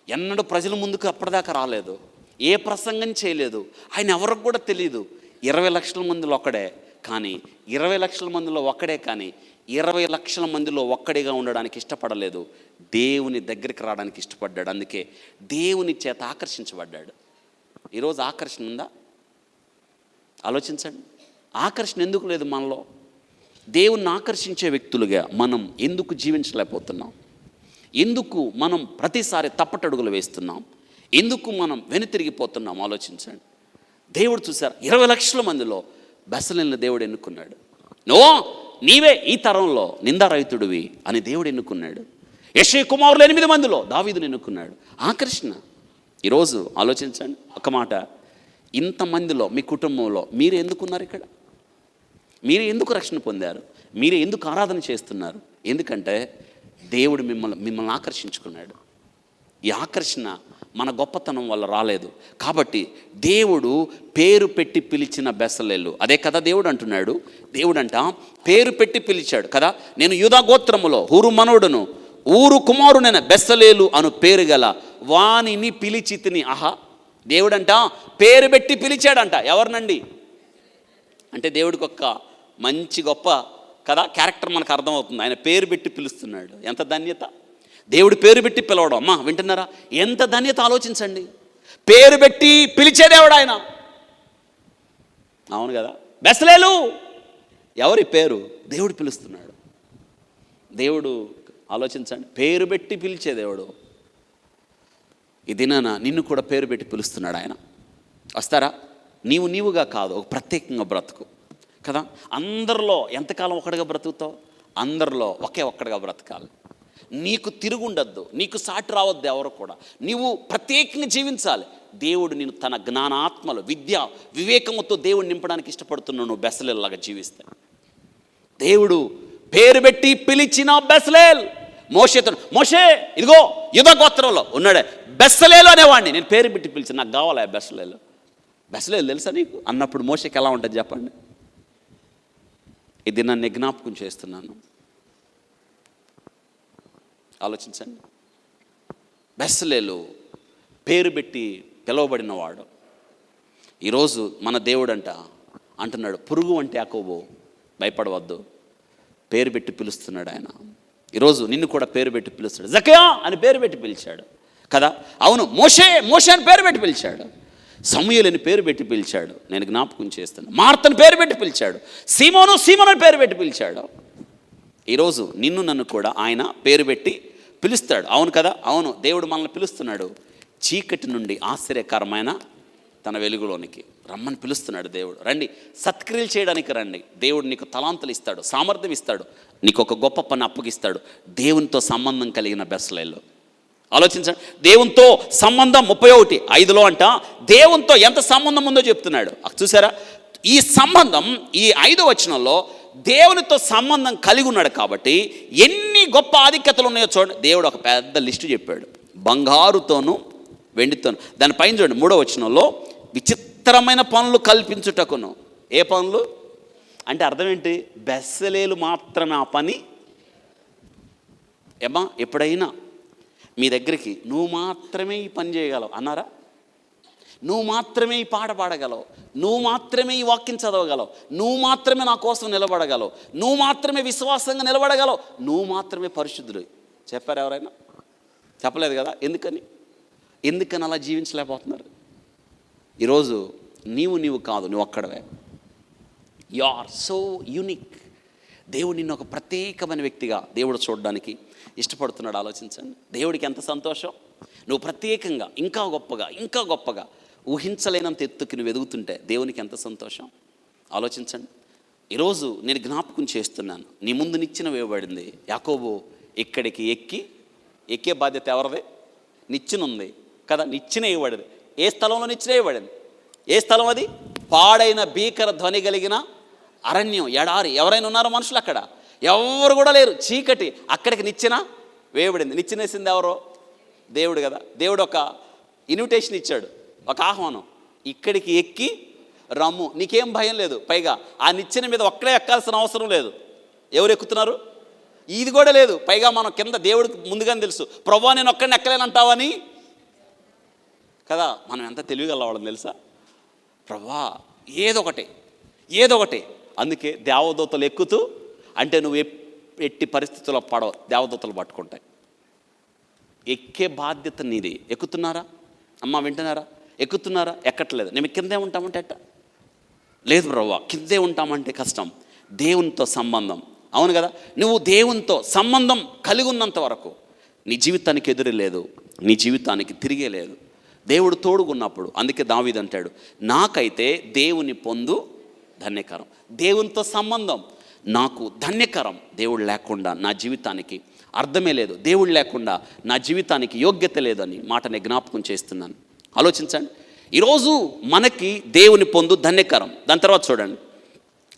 ఎన్నడూ ప్రజల ముందుకు అప్పటిదాకా రాలేదు, ఏ ప్రసంగం చేయలేదు, ఆయన ఎవరికి కూడా తెలియదు. 20 లక్షల మందిలో ఒక్కడే, కానీ 20 లక్షల మందిలో ఒక్కడే, కానీ 20 లక్షల మందిలో ఒక్కడిగా ఉండడానికి ఇష్టపడలేదు. దేవుని దగ్గరికి రావడానికి ఇష్టపడ్డాడు. అందుకే దేవుని చేత ఆకర్షించబడ్డాడు. ఈరోజు ఆకర్షణ ఉందా? ఆలోచించండి. ఆకర్షణ ఎందుకు లేదు మనలో? దేవుణ్ణి ఆకర్షించే వ్యక్తులుగా మనం ఎందుకు జీవించలేకపోతున్నాం? ఎందుకు మనం ప్రతిసారి తప్పటడుగులు వేస్తున్నాం? ఎందుకు మనం వెనుతిరిగిపోతున్నాం? ఆలోచించండి. దేవుడు చూశారు 20 లక్షల మందిలో బెసలేలుని దేవుడు ఎన్నుకున్నాడు. నీవే ఈ తరంలో నిందారహితుడివి అని దేవుడు ఎన్నుకున్నాడు. యెషయా కుమారులు 8 మందిలో దావీదుని ఎన్నుకున్నాడు. ఆకర్షణ. ఈరోజు ఆలోచించండి ఒక మాట, ఇంతమందిలో మీ కుటుంబంలో మీరు ఎందుకున్నారు? ఇక్కడ మీరు ఎందుకు రక్షణ పొందారు? మీరు ఎందుకు ఆరాధన చేస్తున్నారు? ఎందుకంటే దేవుడు మిమ్మల్ని ఆకర్షించుకున్నాడు. ఈ ఆకర్షణ మన గొప్పతనం వల్ల రాలేదు. కాబట్టి దేవుడు పేరు పెట్టి పిలిచిన బెసలేలు. అదే కదా దేవుడు అంటున్నాడు. దేవుడంట పేరు పెట్టి పిలిచాడు కదా. నేను యూదా గోత్రములో హూరు మనోడును ఊరు కుమారునైన బెసలేలు అను పేరు గల వానిని పిలిచితిని. ఆహా, దేవుడంట పేరు పెట్టి పిలిచాడంట. ఎవరినండి? అంటే దేవుడికి ఒక్క మంచి గొప్ప కదా క్యారెక్టర్ మనకు అర్థమవుతుంది. ఆయన పేరు పెట్టి పిలుస్తున్నాడు. ఎంత ధన్యత! దేవుడు పేరు పెట్టి పిలవడం. అమ్మా వింటున్నారా? ఎంత ధన్యత ఆలోచించండి. పేరు పెట్టి పిలిచే దేవుడు ఆయన. అవును కదా. బెసలేలు ఎవరి పేరు? దేవుడు పిలుస్తున్నాడు. దేవుడు ఆలోచించండి, పేరు పెట్టి పిలిచే దేవుడు. ఈ దినాన నిన్ను కూడా పేరు పెట్టి పిలుస్తున్నాడు ఆయన. వస్తారా? నీవుగా కాదు, ఒక ప్రత్యేకంగా బ్రతుకు కదా. అందరిలో ఎంతకాలం ఒక్కడిగా బ్రతుకుతావు? అందరిలో ఒక్కడిగా బ్రతకాలి. నీకు తిరుగుండద్దు, నీకు సాటి రావద్దు ఎవరు కూడా. నీవు ప్రత్యేకంగా జీవించాలి. దేవుడు నేను తన జ్ఞానాత్మలు విద్య వివేకముతో దేవుడు నింపడానికి ఇష్టపడుతున్నావు. నువ్వు బెసలేలాగా జీవిస్తే దేవుడు పేరు పెట్టి పిలిచిన బెసలేల్. మోషే ఇదిగో యూదా గోత్రంలో ఉన్నాడే బెసలేలు అనేవాడిని నేను పేరు పెట్టి పిలిచి, నాకు కావాలి బెసలేలు. బెసలేలు తెలుసా నీకు అన్నప్పుడు మోషేకి ఎలా ఉంటుంది చెప్పండి? ఇది నన్ను జ్ఞాపకం చేస్తున్నాను. ఆలోచించండి. బెసలేలు పేరు పెట్టి పిలువబడినవాడు. ఈరోజు మన దేవుడు అంటున్నాడు, పురుగు అంటే యాకోబు భయపడవద్దు, పేరు పెట్టి పిలుస్తున్నాడు ఆయన. ఈరోజు నిన్ను కూడా పేరు పెట్టి పిలుస్తాడు. జకర్యా అని పేరు పెట్టి పిలిచాడు కదా. అవును, మోషే అని పేరు పెట్టి పిలిచాడు. సమూయేలు అని పేరు పెట్టి పిలిచాడు. నేను జ్ఞాపకం చేస్తున్నాను. మార్తను పేరు పెట్టి పిలిచాడు. సీమోను అని పేరు పెట్టి పిలిచాడు. ఈరోజు నిన్ను నన్ను కూడా ఆయన పేరు పెట్టి పిలుస్తాడు. అవును కదా. అవును, దేవుడు మనల్ని పిలుస్తున్నాడు. చీకటి నుండి ఆశ్చర్యకరమైన తన వెలుగులోనికి రమ్మని పిలుస్తున్నాడు దేవుడు. రండి, సత్క్రియలు చేయడానికి రండి. దేవుడు నీకు తలాంతులు ఇస్తాడు, సామర్థ్యం ఇస్తాడు, నీకు ఒక గొప్ప పని అప్పగిస్తాడు. దేవునితో సంబంధం కలిగిన బెస్లేలు ఆలోచించండి. దేవునితో సంబంధం 31:5 అంట దేవునితో ఎంత సంబంధం ఉందో చెప్తున్నాడు. చూసారా, ఈ సంబంధం ఈ 5వ వచనంలో దేవునితో సంబంధం కలిగి ఉన్నాడు కాబట్టి ఎన్ని గొప్ప ఆధిక్యతలు ఉన్నాయో చూడండి. దేవుడు ఒక పెద్ద లిస్టు చెప్పాడు, బంగారుతోనూ వెండితోను. దానిపైన చూడండి 3వ వచనంలో విచిత్రమైన పనులు కల్పించుటకును. ఏ పనులు అంటే అర్థం ఏంటి? బెస్సలేలు మాత్రమే ఆ పని. ఏమా ఎప్పుడైనా మీ దగ్గరికి నువ్వు మాత్రమే ఈ పని చేయగలవు అన్నారా? నువ్వు మాత్రమే ఈ పాట పాడగలవు, నువ్వు మాత్రమే ఈ వాక్యం చదవగలవు, నువ్వు మాత్రమే నా కోసం నిలబడగలవు, నువ్వు మాత్రమే విశ్వాసంగా నిలబడగలవు, నువ్వు మాత్రమే పరిశుద్ధుడు చెప్పారు ఎవరైనా? చెప్పలేదు కదా. ఎందుకని అలా జీవించలేకపోతున్నారు? ఈరోజు నీవు కాదు, నువ్వు ఒక్కడవే. You are so unique. దేవుడు నిన్ను ఒక ప్రత్యేకమైన వ్యక్తిగా దేవుడు చూడడానికి ఇష్టపడుతున్నాడు. ఆలోచించండి, దేవుడికి ఎంత సంతోషం. నువ్వు ప్రత్యేకంగా ఇంకా గొప్పగా ఊహించలేనంత ఎత్తుకి నువ్వు ఎదుగుతుంటే దేవునికి ఎంత సంతోషం. ఆలోచించండి. ఈరోజు నేను జ్ఞాపకం చేస్తున్నాను, నీ ముందు నిచ్చెన వేయబడింది. యాకోబు ఇక్కడికి ఎక్కే బాధ్యత ఎవరిది? నిచ్చెన ఉంది కదా, నిచ్చెన వేయబడింది. ఏ స్థలంలో నిచ్చెన వేయబడింది? ఏ స్థలం అది? పాడైన భీకర ధ్వని కలిగిన అరణ్యం, ఎడారి. ఎవరైనా ఉన్నారో మనుషులు అక్కడ? ఎవరు కూడా లేరు, చీకటి. అక్కడికి నిచ్చెన వేయబడింది. నిచ్చెన వేసింది ఎవరో? దేవుడు కదా. దేవుడు ఒక ఇన్విటేషన్ ఇచ్చాడు, ఒక ఆహ్వానం. ఇక్కడికి ఎక్కి రమ్ము, నీకేం భయం లేదు. పైగా ఆ నిచ్చెన మీద ఒక్కడే ఎక్కాల్సిన అవసరం లేదు. ఎవరు ఎక్కుతున్నారు? ఇది కూడా లేదు. పైగా మనం కింద దేవుడికి ముందుగానే తెలుసు, ప్రభువా నేను ఒక్కడిని ఎక్కలేనంటావని కదా. మనం ఎంత తెలివిగలవాళ్ళం తెలుసా? ప్రభువా ఏదో ఒకటి. అందుకే దేవదూతలు ఎక్కుతూ, అంటే నువ్వు ఎట్టి పరిస్థితుల్లో పడవ, దేవదూతలు పట్టుకుంటాయి. ఎక్కే బాధ్యత నీది. ఎక్కుతున్నారా అమ్మ? వింటున్నారా? ఎక్కుతున్నారా? ఎక్కట్లేదు. నేను కిందే ఉంటామంటే ఎట్ట? లేదు బ్రవ్వ, కిందే ఉంటామంటే కష్టం. దేవునితో సంబంధం, అవును కదా. నువ్వు దేవునితో సంబంధం కలిగి ఉన్నంత వరకు నీ జీవితానికి ఎదురు లేదు, నీ జీవితానికి తిరిగే లేదు. దేవుడు తోడుగున్నప్పుడు. అందుకే దావీదు అంటాడు, నాకైతే దేవుని పొందు ధన్యకరం. దేవునితో సంబంధం నాకు ధన్యకరం. దేవుడు లేకుండా నా జీవితానికి అర్థమే లేదు, దేవుడు లేకుండా నా జీవితానికి యోగ్యత లేదని మాటని జ్ఞాపకం చేస్తున్నాను. ఆలోచించండి, ఈరోజు మనకి దేవుని పొందు ధన్యకరం. దాని తర్వాత చూడండి,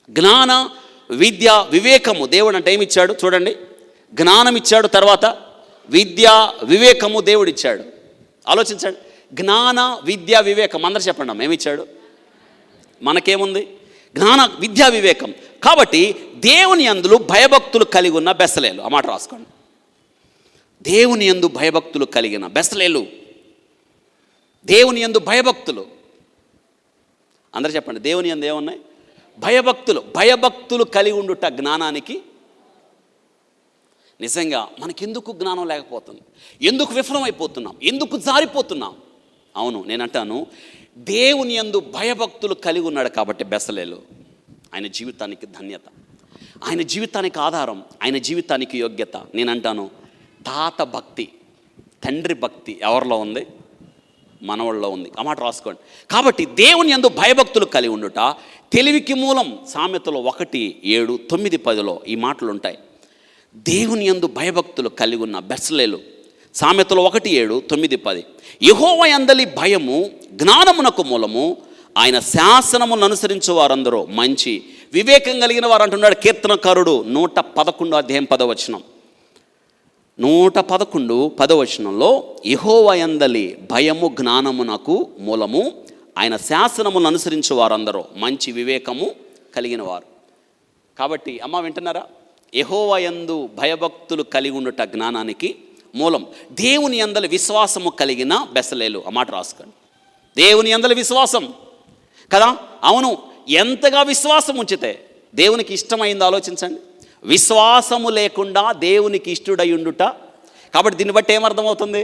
జ్ఞాన విద్య వివేకము. దేవుడు అంటే ఏమి ఇచ్చాడు చూడండి, జ్ఞానం ఇచ్చాడు, తర్వాత విద్య వివేకము దేవుడు ఇచ్చాడు. ఆలోచించండి, జ్ఞాన విద్య వివేకం. అందరు చెప్పండి అమ్మ, ఏమిచ్చాడు? మనకేముంది? జ్ఞాన విద్యా వివేకం. కాబట్టి దేవుని యందు భయభక్తులు కలిగి ఉన్న బెస్సలేలు. ఆ మాట రాసుకోండి, దేవుని యందు భయభక్తులు కలిగిన బెస్సలేలు. దేవుని యందు భయభక్తులు. అందరూ చెప్పండి, దేవుని యందు ఏమున్నాయి? భయభక్తులు కలిగి ఉండుట జ్ఞానానికి. నిజంగా మనకెందుకు జ్ఞానం లేకపోతుంది? ఎందుకు విఫలమైపోతున్నాం? ఎందుకు జారిపోతున్నాం? అవును, నేనంటాను, దేవుని యందు భయభక్తులు కలిగి ఉన్నాడు కాబట్టి బెస్సలేలు ఆయన జీవితానికి ధన్యత, ఆయన జీవితానికి ఆధారం, ఆయన జీవితానికి యోగ్యత. నేనంటాను, తాత భక్తి, తండ్రి భక్తి ఎవరిలో ఉంది? మనవళ్ళలో ఉంది. ఆ మాట రాసుకోండి. కాబట్టి దేవుని యందు భయభక్తులు కలిగి ఉండుట తెలివికి మూలం. సామెతలో 1:7, 9, 10 ఈ మాటలు ఉంటాయి. దేవుని యందు భయభక్తులు కలిగి ఉన్న బెస్సలేలు. సామెతలో 1:7, 9, 10. యెహోవా యందలి భయము జ్ఞానమునకు మూలము, ఆయన శాసనములను అనుసరించే వారందరూ మంచి వివేకం కలిగిన వారు అంటున్నాడు కీర్తనకారుడు. 111 అధ్యాయం 10వ వచనం. 111, 10వ వచనంలో యెహోవా యందలి భయము జ్ఞానమునకు మూలము, ఆయన శాసనములను అనుసరించే వారందరూ మంచి వివేకము కలిగిన వారు. కాబట్టి అమ్మ వింటున్నారా? యెహోవా యందు భయభక్తులు కలిగి ఉండుట జ్ఞానానికి మూలం. దేవుని యందలి విశ్వాసము కలిగిన బెస్సలేలు. ఆ మాట రాసుకోండి, దేవుని యందలి విశ్వాసం కదా. అవును, ఎంతగా విశ్వాసం ఉంచితే దేవునికి ఇష్టమైందో ఆలోచించండి. విశ్వాసము లేకుండా దేవునికి ఇష్టడై ఉండుట. కాబట్టి దీన్ని బట్టి ఏమర్థమవుతుంది?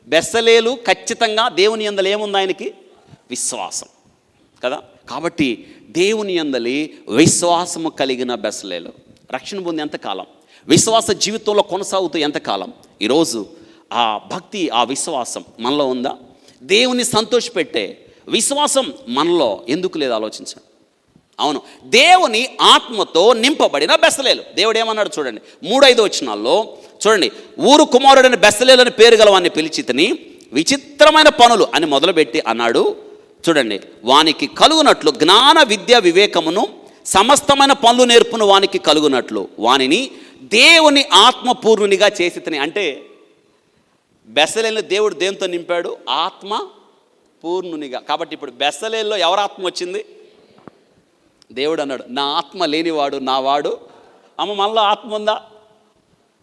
బెస్సలేలు ఖచ్చితంగా దేవుని యందలి ఏముంది? ఆయనకి విశ్వాసం కదా. కాబట్టి దేవుని యందలి విశ్వాసము కలిగిన బెస్సలేలు రక్షణ పొంది ఎంతకాలం, విశ్వాస జీవితంలో కొనసాగుతూ ఎంతకాలం, ఈరోజు ఆ భక్తి, ఆ విశ్వాసం మనలో ఉందా? దేవుని సంతోషపెట్టే విశ్వాసం మనలో ఎందుకు లేదు ఆలోచించండి. అవును, దేవుని ఆత్మతో నింపబడిన బెసలేలు. దేవుడు ఏమన్నాడు చూడండి, 3-5 వచనాల్లో చూడండి. ఊరు కుమారుడని బెసలేలని పేరు గలవాన్ని పిలిచితిని, విచిత్రమైన పనులు అని మొదలుపెట్టి అన్నాడు. చూడండి, వానికి కలుగునట్లు జ్ఞాన విద్య వివేకమును సమస్తమైన పనులు నేర్పును వానికి కలుగునట్లు వానిని దేవుని ఆత్మపూర్ణునిగా చేసితిని. అంటే బెసలేలు దేవుడు దేంతో నింపాడు? ఆత్మ పూర్ణునిగా. కాబట్టి ఇప్పుడు బెసలేల్లో ఎవరి ఆత్మ వచ్చింది? దేవుడు అన్నాడు, నా ఆత్మ లేనివాడు నా వాడు. అమ్మ, మనలో ఆత్మ ఉందా?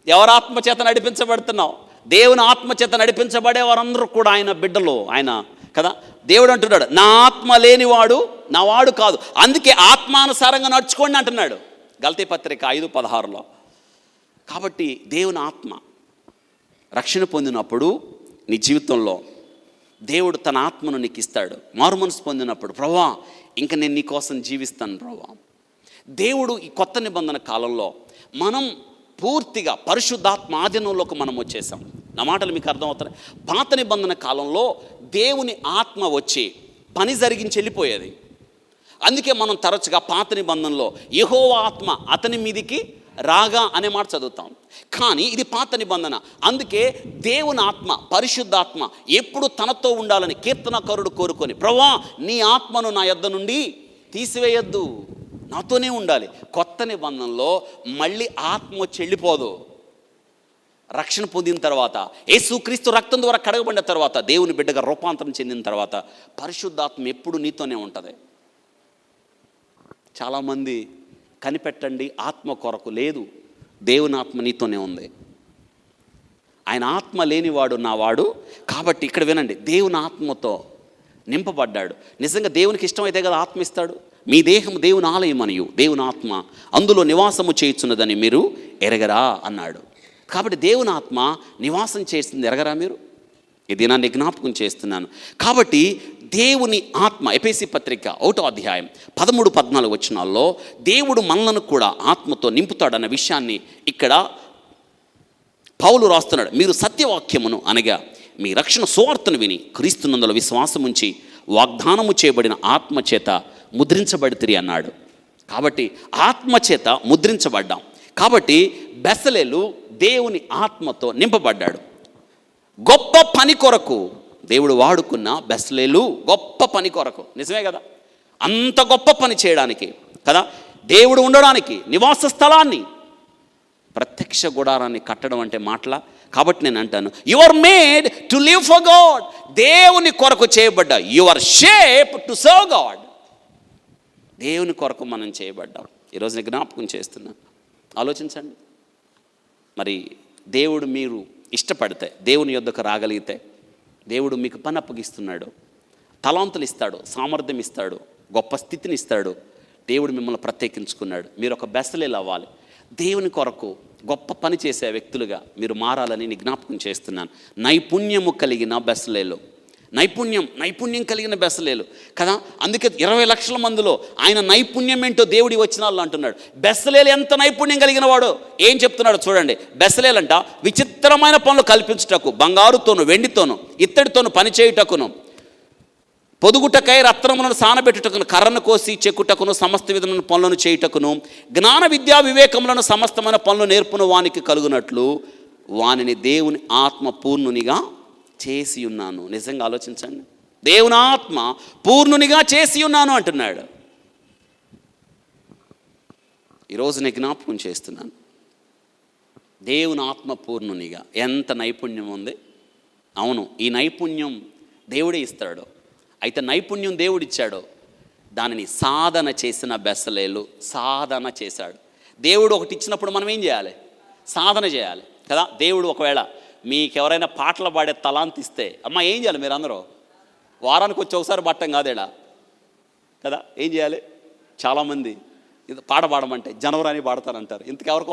ఎవరి ఆత్మ చేత నడిపించబడుతున్నావు? దేవుని ఆత్మ చేత నడిపించబడే వారందరూ కూడా ఆయన బిడ్డలు, ఆయన కదా. దేవుడు అంటున్నాడు, నా ఆత్మ లేనివాడు నా వాడు కాదు, అందుకే ఆత్మానుసారంగా నడుచుకోండి అంటున్నాడు గలతీ పత్రిక 5:16లో. కాబట్టి దేవుని ఆత్మ రక్షణ పొందినప్పుడు నీ జీవితంలో దేవుడు తన ఆత్మను నీకు ఇస్తాడు. మారు మనసు పొందినప్పుడు, ప్రభువా ఇంకా నేను నీ కోసం జీవిస్తాను ప్రభువా. దేవుడు ఈ కొత్త నిబంధన కాలంలో మనం పూర్తిగా పరిశుద్ధాత్మ ఆధీనంలోకి మనం వచ్చేసాం. నా మాటలు మీకు అర్థమవుతాయి. పాత నిబంధన కాలంలో దేవుని ఆత్మ వచ్చి పని జరిగించి వెళ్ళిపోయేది. అందుకే మనం తరచుగా పాత నిబంధనలో యెహోవా ఆత్మ అతని మీదికి రాగా అనే మాట చదువుతాం. కానీ ఇది పాత నిబంధన. అందుకే దేవుని ఆత్మ, పరిశుద్ధాత్మ ఎప్పుడు తనతో ఉండాలని కీర్తనకారుడు కోరుకొని, ప్రభువా నీ ఆత్మను నా యొద్ద నుండి తీసివేయొద్దు, నాతోనే ఉండాలి. కొత్త నిబంధనలో మళ్ళీ ఆత్మ వచ్చి వెళ్ళిపోదు. రక్షణ పొందిన తర్వాత, యేసుక్రీస్తు రక్తం ద్వారా కడగబడిన తర్వాత, దేవుని బిడ్డగా రూపాంతరం చెందిన తర్వాత పరిశుద్ధాత్మ ఎప్పుడు నీతోనే ఉంటుంది. చాలామంది కనిపెట్టండి ఆత్మ కొరకు లేదు, దేవుని ఆత్మ నీతోనే ఉంది. ఆయన ఆత్మ లేనివాడు నా వాడు. కాబట్టి ఇక్కడ వినండి, దేవుని ఆత్మతో నింపబడ్డాడు. నిజంగా దేవునికి ఇష్టమైతే కదా ఆత్మ ఇస్తాడు. మీ దేహం దేవుని ఆలయం అనియు దేవుని ఆత్మ అందులో నివాసము చేయుచున్నదని మీరు ఎరగరా అన్నాడు. కాబట్టి దేవుని ఆత్మ నివాసం చేస్తుంది ఎరగరా మీరు? ఈ దినాన్ని జ్ఞాపకం చేస్తున్నాను. కాబట్టి దేవుని ఆత్మ, ఎఫెసీ పత్రిక 1వ అధ్యాయం 13-14 వచనాల్లో దేవుడు మనలను కూడా ఆత్మతో నింపుతాడన్న విషయాన్ని ఇక్కడ పౌలు రాస్తున్నాడు. మీరు సత్యవాక్యమును అనగా మీ రక్షణ సువార్తను విని క్రీస్తునందుల విశ్వాసముంచి వాగ్దానము చేయబడిన ఆత్మచేత ముద్రించబడితిరి అన్నాడు. కాబట్టి ఆత్మచేత ముద్రించబడ్డాం. కాబట్టి బెసలేలు దేవుని ఆత్మతో నింపబడ్డాడు. గొప్ప పని కొరకు దేవుడు వాడుకున్న బెసలేలు గొప్ప పని కొరకు. నిజమే కదా, అంత గొప్ప పని చేయడానికి కదా, దేవుడు ఉండడానికి నివాస స్థలాన్ని, ప్రత్యక్ష గుడారాన్ని కట్టడం అంటే మాటలా? కాబట్టి నేను అంటాను, you are made to live for God. దేవుని కొరకు చేయబడ్డా. You are shape to serve God. దేవుని కొరకు మనం చేయబడ్డాం. ఈరోజు నేను జ్ఞాపకం చేస్తున్నాను. ఆలోచించండి. మరి దేవుడు మీరు ఇష్టపడితే, దేవుని యొద్దకు రాగలిగితే, దేవుడు మీకు పని అప్పగిస్తున్నాడు, తలాంతులు ఇస్తాడు, సామర్థ్యం ఇస్తాడు, గొప్ప స్థితిని ఇస్తాడు. దేవుడు మిమ్మల్ని ప్రత్యేకించుకున్నాడు. మీరు ఒక బెసలేలు అవ్వాలి. దేవుని కొరకు గొప్ప పని చేసే వ్యక్తులుగా మీరు మారాలని నేను జ్ఞాపకం చేస్తున్నాను. నైపుణ్యము కలిగిన బెసలేలు, నైపుణ్యం కలిగిన బెసలేలు కదా. అందుకే 20 లక్షల మందిలో ఆయన నైపుణ్యం ఏంటో దేవుడి వచనాల్లో అంటున్నాడు. బెసలేలు ఎంత నైపుణ్యం కలిగిన వాడో ఏం చెప్తున్నాడు చూడండి. బెసలేలంట విచిత్రమైన పనులు కల్పించుటకు, బంగారుతోను వెండితోను ఇత్తడితోను పనిచేయుటకును, పొదుగుటకై రత్నములను సానబెట్టుటకును, కర్రను కోసి చెక్కుటకును, సమస్త విధమైన పనులను చేయుటకును, జ్ఞాన విద్యా వివేకములను సమస్తమైన పనులు నేర్పును వానికి కలుగునట్లు వానిని దేవుని ఆత్మ పూర్ణునిగా చేసి ఉన్నాను. నిజంగా ఆలోచించండి, దేవుని ఆత్మ పూర్ణునిగా చేసి ఉన్నాను అంటున్నాడు. ఈరోజు నేను జ్ఞాపకం చేస్తున్నాను, దేవుని ఆత్మ పూర్ణునిగా. ఎంత నైపుణ్యం ఉంది! అవును, ఈ నైపుణ్యం దేవుడే ఇస్తాడు. అయితే నైపుణ్యం దేవుడిచ్చాడు, దానిని సాధన చేసిన బెసలేలు సాధన చేశాడు. దేవుడు ఒకటి ఇచ్చినప్పుడు మనం ఏం చేయాలి? సాధన చేయాలి కదా. దేవుడు ఒకవేళ మీకు ఎవరైనా పాటలు పాడే తలాంతి ఇస్తే, అమ్మ ఏం చేయాలి? మీరు అందరూ వారానికి వచ్చి ఒకసారి పట్టం కాదేడా కదా. ఏం చేయాలి? చాలామంది ఇది పాట పాడమంటే జనవరాని పాడతారంటారు. ఇంతకు ఎవరి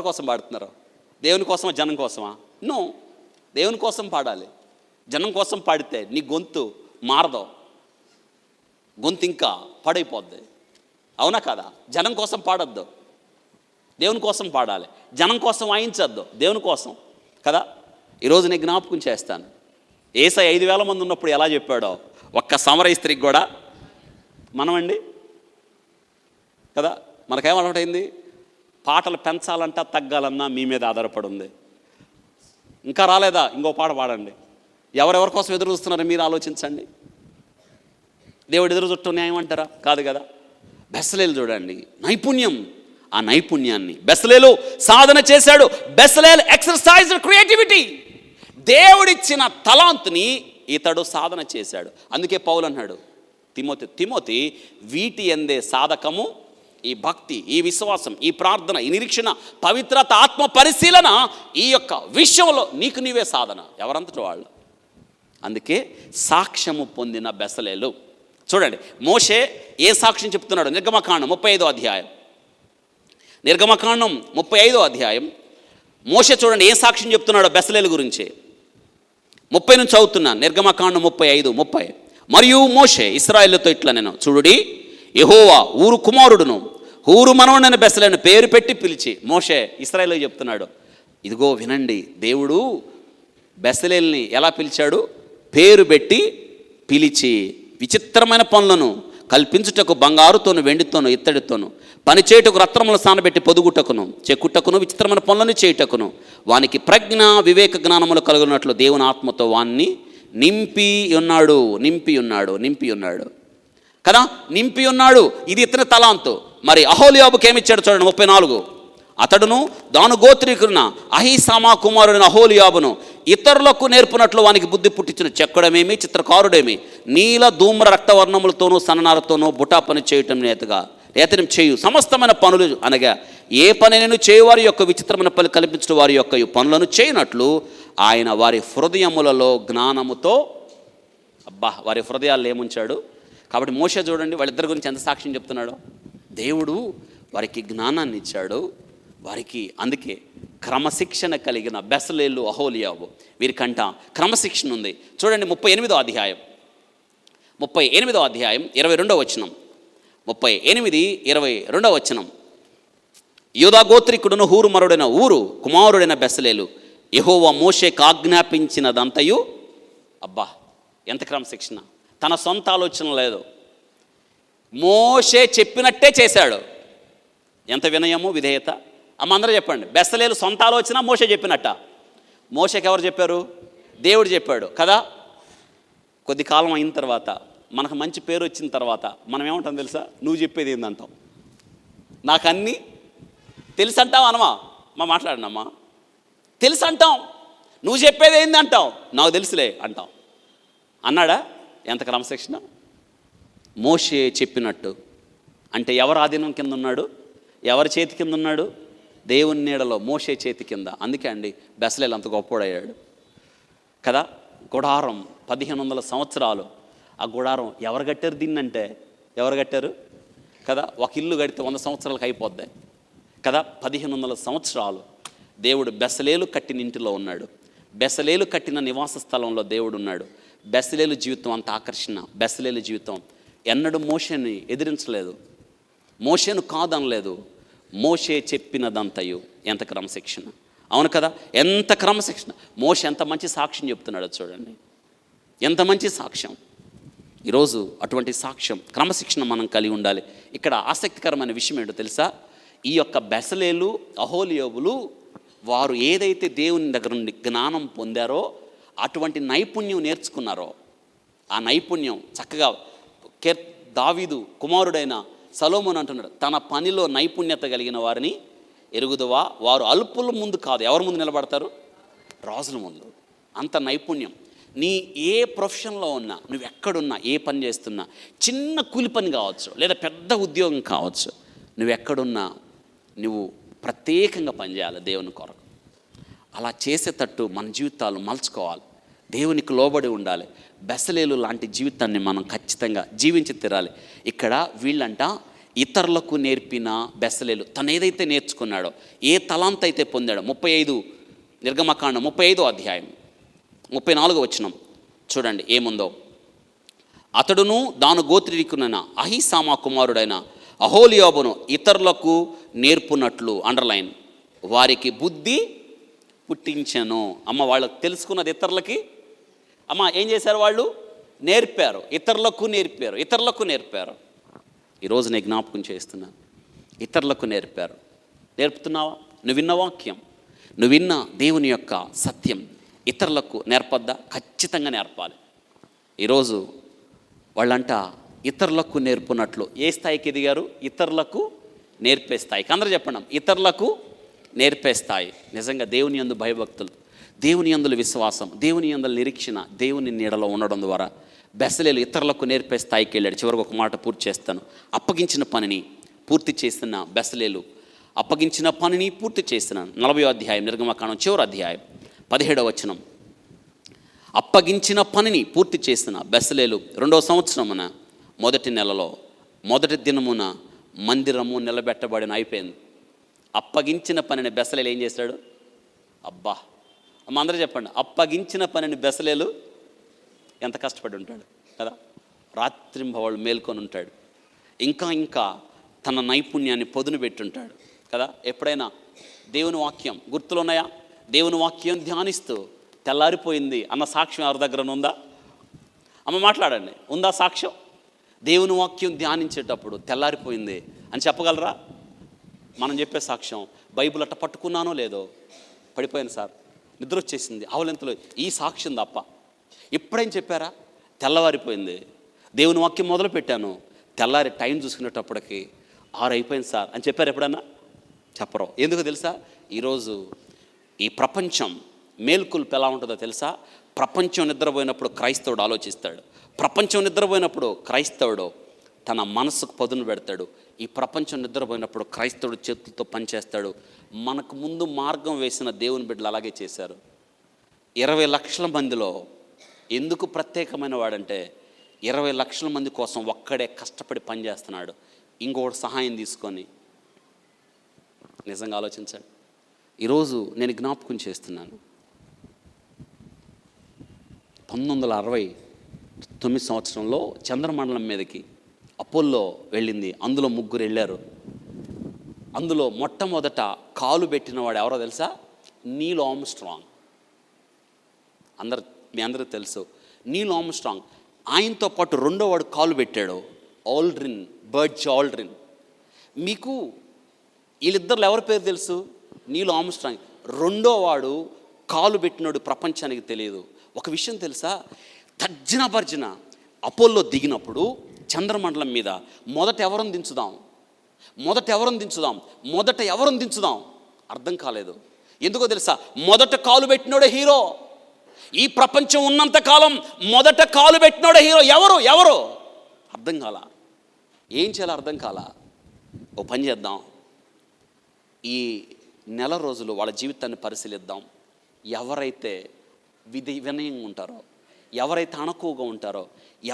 కోసం పాడుతున్నారు? దేవుని కోసమా, జనం కోసమా? నో, దేవుని కోసం పాడాలి. జనం కోసం పాడితే నీ గొంతు మారదు, గొంతు ఇంకా పాడైపోద్ది. అవునా కదా? జనం కోసం పాడొద్దు, దేవుని కోసం పాడాలి. జనం కోసం వాయించొద్దు, దేవుని కోసం కదా. ఈరోజు నేను జ్ఞాపకం చేస్తాను, యేసయ్య 5,000 మంది ఉన్నప్పుడు ఎలా చెప్పాడో ఒక్క సమరయ స్త్రీకి కూడా మనమండి కదా. మనకేం అలవాటైంది? పాటలు పెంచాలంటా తగ్గాలన్నా మీ మీద ఆధారపడి ఉంది. ఇంకా రాలేదా? ఇంకో పాట పాడండి. ఎవరెవరి కోసం ఎదురు చూస్తున్నారో మీరు ఆలోచించండి. దేవుడు ఎదురు చుట్టూ న్యాయం అంటారా? కాదు కదా. బెసలేలు చూడండి, నైపుణ్యం. ఆ నైపుణ్యాన్ని బెసలేలు సాధన చేశాడు. బెసలేలు ఎక్సర్సైజ్ క్రియేటివిటీ. దేవుడిచ్చిన తలాంతుని ఇతడు సాధన చేశాడు. అందుకే పౌలు అన్నాడు తిమోతి వీటి ఎందే సాధకము, ఈ భక్తి, ఈ విశ్వాసం, ఈ ప్రార్థన, ఈ నిరీక్షణ, పవిత్రత, ఆత్మ పరిశీలన, ఈ యొక్క విషయంలో నీకు నీవే సాధన. ఎవరంతటి వాళ్ళు? అందుకే సాక్ష్యము పొందిన బెసలేలు. చూడండి మోషే ఏ సాక్ష్యం చెప్తున్నాడు? నిర్గమకాండం 35వ అధ్యాయం. నిర్గమకాండం 35వ అధ్యాయం. మోషే చూడండి ఏ సాక్ష్యం చెప్తున్నాడో బెసలేలు గురించి. 30 నుంచి చదువుతున్నాను. నిర్గమకాండం 35:30. మరియు మోషే ఇశ్రాయేలుతో ఇట్లా నేను చూడుడి, యెహోవా ఊరు కుమారుడును ఊరు మనవడైన బెసలేను పేరు పెట్టి పిలిచి. మోషే ఇశ్రాయేలుకి చెప్తున్నాడు, ఇదిగో వినండి, దేవుడు బెసలేల్ని ఎలా పిలిచాడు? పేరు పెట్టి పిలిచి విచిత్రమైన పనులను కల్పించుటకు బంగారుతోను, వెండితోను, ఇత్తడితోను, పనిచేయుటకు రత్నములు సానబెట్టి పొదుగుటకును, చెక్కుటకును, విచిత్రమైన పనులను చేయుటకును, వానికి ప్రజ్ఞ వివేక జ్ఞానములు కలుగునట్లు దేవుని ఆత్మతో వాన్ని నింపి ఉన్నాడు కదా. నింపి ఉన్నాడు. ఇది ఇతని తలాంతు. మరి అహోలియాబుకి ఏమిచ్చాడు చూడండి 34. అతడును దాను గోత్రీకున్న అహీసామా కుమారుడైన అహోలియాబును ఇతరులకు నేర్పునట్లు వానికి బుద్ధి పుట్టించిన చెక్కడమేమి, చిత్రకారుడేమి, నీల ధూమ్ర రక్తవర్ణములతోనూ సన్ననారతోనూ బుటా పని చేయటం నేతనం చేయు సమస్తమైన పనులు అనగా ఏ పనిని చేయవారి యొక్క విచిత్రమైన పని కల్పించడం వారి యొక్క పనులను చేయనట్లు ఆయన వారి హృదయములలో జ్ఞానముతో, వారి హృదయాల్లో ఏముంచాడు? కాబట్టి మోషే చూడండి వాళ్ళిద్దరి గురించి ఎంత సాక్ష్యం చెప్తున్నాడు. దేవుడు వారికి జ్ఞానాన్ని ఇచ్చాడు. వారికి అందుకే క్రమశిక్షణ కలిగిన బెసలేలు, అహోలియాబు వీరికంట క్రమశిక్షణ ఉంది. చూడండి 38వ అధ్యాయం 22వ వచనం. 38:22 వచనం. యూదా గోత్రికుడును హూరు మరుడైన ఊరు కుమారుడైన బెసలేలు యెహోవా మోషేకు ఆజ్ఞాపించినదంతయు. ఎంత క్రమశిక్షణ! తన సొంత ఆలోచన లేదు, మోషే చెప్పినట్టే చేశాడు. ఎంత వినయము, విధేయత! అందరూ చెప్పండి, బెసలేలు సొంత ఆలోచన, మోషే చెప్పినట్ట? మోషేకి ఎవరు చెప్పారు? దేవుడు చెప్పాడు కదా. కొద్ది కాలం అయిన తర్వాత, మనకు మంచి పేరు వచ్చిన తర్వాత మనం ఏమంటాం తెలుసా? నువ్వు చెప్పేది ఏందంటాం. నాకు అన్నీ తెలుసు అంటాం అనమా? మాట్లాడినమ్మా తెలుసు అంటాం. నువ్వు చెప్పేది ఏంది అంటాం. నాకు తెలుసులే అంటాం. అన్నాడా? ఎంత క్రమశిక్షణ! మోషే చెప్పినట్టు. అంటే ఎవరు ఆధీనం కింద ఉన్నాడు? ఎవరి చేతి కింద ఉన్నాడు? దేవుని నీడలో మోషే చేతి కింద. అందుకే అండి బెసలేలు అంత గొప్పోడయ్యాడు కదా. గుడారం 1500 సంవత్సరాలు. ఆ గుడారం ఎవరు కట్టారు? దీన్నంటే ఎవరు కట్టారు కదా. ఒక ఇల్లు కడితే 100 సంవత్సరాలకు అయిపోద్ది కదా. 1500 సంవత్సరాలు దేవుడు బెసలేలు కట్టిన ఇంటిలో ఉన్నాడు. బెసలేలు కట్టిన నివాస స్థలంలో దేవుడు ఉన్నాడు. బెసలేలు జీవితం అంత ఆకర్షణ. బెసలేలు జీవితం ఎన్నడూ మోషేని ఎదిరించలేదు, మోషేను కాదనలేదు. మోషే చెప్పినదంతయు. ఎంత క్రమశిక్షణ! అవును కదా, ఎంత క్రమశిక్షణ! మోషే ఎంత మంచి సాక్ష్యం చెప్తున్నాడో చూడండి, ఎంత మంచి సాక్ష్యం. ఈరోజు అటువంటి సాక్ష్యం, క్రమశిక్షణ మనం కలిగి ఉండాలి. ఇక్కడ ఆసక్తికరమైన విషయం ఏంటో తెలుసా? ఈ యొక్క బెసలేలు, అహోలియాబులు వారు ఏదైతే దేవుని దగ్గర నుండి జ్ఞానం పొందారో, అటువంటి నైపుణ్యం నేర్చుకున్నారో, ఆ నైపుణ్యం చక్కగా దావీదు కుమారుడైన సొలొమోను అంటున్నాడు, తన పనిలో నైపుణ్యత కలిగిన వారిని ఎరుగుదువా? వారు అల్పుల ముందు కాదు, ఎవరి ముందు నిలబడతారు? రాజుల ముందు. అంత నైపుణ్యం. నీ ఏ ప్రొఫెషన్లో ఉన్నా, నువ్వు ఎక్కడున్నా, ఏ పని చేస్తున్నా, చిన్న కూలి పని కావచ్చు లేదా పెద్ద ఉద్యోగం కావచ్చు, నువ్వు ఎక్కడున్నా నువ్వు ప్రత్యేకంగా పనిచేయాలి దేవుని కొరకు. అలా చేసేటట్టు మన జీవితాలు మలుచుకోవాలి, దేవునికి లోబడి ఉండాలి. బెసలేలు లాంటి జీవితాన్ని మనం ఖచ్చితంగా జీవించి తీరాలి. ఇక్కడ వీళ్ళంట ఇతరులకు నేర్పిన బెసలేలు. తను ఏదైతే నేర్చుకున్నాడో, ఏ తలాంత్ అయితే పొందాడో. 35 నిర్గమకాండం 35వ అధ్యాయం 34వ వచనం చూడండి ఏముందో. అతడును దాను గోత్రీకున్న అహీసామా కుమారుడైన అహోలియాబును ఇతరులకు నేర్పునట్లు, అండర్లైన్, వారికి బుద్ధి పుట్టించను. వాళ్ళకు తెలుసుకున్నది ఇతరులకి అమ్మ ఏం చేశారు వాళ్ళు? నేర్పారు, ఇతరులకు నేర్పారు. ఈరోజు నేను జ్ఞాపకం చేస్తున్నాను, ఇతరులకు నేర్పుతున్నావా? నువ్వు విన్న వాక్యం, నువ్వు విన్న దేవుని యొక్క సత్యం ఇతరులకు నేర్పద్దా? ఖచ్చితంగా నేర్పాలి. ఈరోజు వాళ్ళంట ఇతరులకు నేర్పునట్లు ఏ స్థాయికి ఎదిగారు? ఇతరులకు నేర్పే స్థాయికి. అందరూ చెప్పండి, ఇతరులకు నేర్పే స్థాయి. నిజంగా దేవుని యందు భయభక్తులు, దేవుని యందు విశ్వాసం, దేవుని యందు నిరీక్షణ, దేవుని నీడలో ఉండడం ద్వారా బెసలేలు ఇతరులకు నేర్పే స్థాయికి వెళ్ళాడు. చివరికి ఒక మాట పూర్తి చేస్తాను. అప్పగించిన పనిని పూర్తి చేసిన బెసలేలు, అప్పగించిన పనిని పూర్తి చేస్తున్నాను. 40వ అధ్యాయం నిర్గమకాండం చివరి అధ్యాయం 17వ వచనం. అప్పగించిన పనిని పూర్తి చేసిన బెసలేలు 2వ సంవత్సరమున మొదటి నెలలో మొదటి దినమున మందిరము నిలబెట్టబడిన అయిపోయింది. అప్పగించిన పనిని బెసలేలు ఏం చేశాడు? అబ్బా అమ్మ అందరూ చెప్పండి, అప్పగించిన పనిని బెసలేలు ఎంత కష్టపడి ఉంటాడు కదా. రాత్రింబవళ్ళు మేల్కొని ఉంటాడు, ఇంకా తన నైపుణ్యాన్ని పొదును పెట్టుంటాడు కదా. ఎప్పుడైనా దేవుని వాక్యం గుర్తులున్నాయా? దేవుని వాక్యం ధ్యానిస్తూ తెల్లారిపోయింది అన్న సాక్ష్యం ఎవరి దగ్గర ఉందా? అమ్మ మాట్లాడండి, ఉందా సాక్ష్యం? దేవుని వాక్యం ధ్యానించేటప్పుడు తెల్లారిపోయింది అని చెప్పగలరా? మనం చెప్పే సాక్ష్యం, బైబిల్ అట్ట పట్టుకున్నానో లేదో, పడిపోయాను సార్, నిద్ర వచ్చేసింది, ఆవలింతలో, ఈ సాక్ష్యం తప్ప ఎప్పుడైనా చెప్పారా? తెల్లవారిపోయింది, దేవుని వాక్యం మొదలు పెట్టాను, తెల్లారి టైం చూసుకునేటప్పటికి 6 అయిపోయింది సార్ అని చెప్పారు ఎప్పుడన్నా? చెప్పరు. ఎందుకు తెలుసా? ఈరోజు ఈ ప్రపంచం మేల్కొల్పు ఎలా ఉంటుందో తెలుసా? ప్రపంచం నిద్రపోయినప్పుడు క్రైస్తవుడు ఆలోచిస్తాడు, ప్రపంచం నిద్రపోయినప్పుడు క్రైస్తవుడు తన మనసుకు పదును పెడతాడు. ఈ ప్రపంచం నిద్రపోయినప్పుడు క్రైస్తవుడు చేతులతో పనిచేస్తాడు. మనకు ముందు మార్గం వేసిన దేవుని బిడ్డలు అలాగే చేశారు. 20 లక్షల మందిలో ఎందుకు ప్రత్యేకమైన వాడంటే 20 లక్షల మంది కోసం ఒక్కడే కష్టపడి పనిచేస్తున్నాడు, ఇంకొకటి సహాయం తీసుకొని. నిజంగా ఆలోచించండి. ఈరోజు నేను జ్ఞాపకం చేస్తున్నాను, 1969 సంవత్సరంలో చంద్రమండలం మీదకి అపోల్లో వెళ్ళింది. అందులో 3 వెళ్ళారు. అందులో మొట్టమొదట కాలు పెట్టిన వాడు ఎవరో తెలుసా? నీల్ ఆర్మ్స్ట్రాంగ్. మీ అందరికీ తెలుసు నీల్ ఆర్మ్స్ట్రాంగ్. ఆయనతో పాటు 2వ వాడు కాలు పెట్టాడు, బర్డ్జ్ ఆల్డ్రిన్. మీకు వీళ్ళిద్దరు ఎవరి పేరు తెలుసు? నీల్ ఆర్మ్స్ట్రాంగ్. 2వ వాడు కాలు పెట్టినాడు ప్రపంచానికి తెలియదు. ఒక విషయం తెలుసా? తర్జన భర్జన అపోల్లో దిగినప్పుడు చంద్రమండలం మీద మొదట ఎవరిని దించుదాం అర్థం కాలేదు. ఎందుకో తెలుసా? మొదట కాలు పెట్టినోడే హీరో. ఈ ప్రపంచం ఉన్నంతకాలం మొదట కాలు పెట్టినోడే హీరో. ఎవరు అర్థం కాల. ఏం చేయాలో అర్థం కాల. ఓ పని చేద్దాం, ఈ నెల రోజులు వాళ్ళ జీవితాన్ని పరిశీలిద్దాం. ఎవరైతే వినయంగా ఉంటారో, ఎవరైతే అణకువగా ఉంటారో,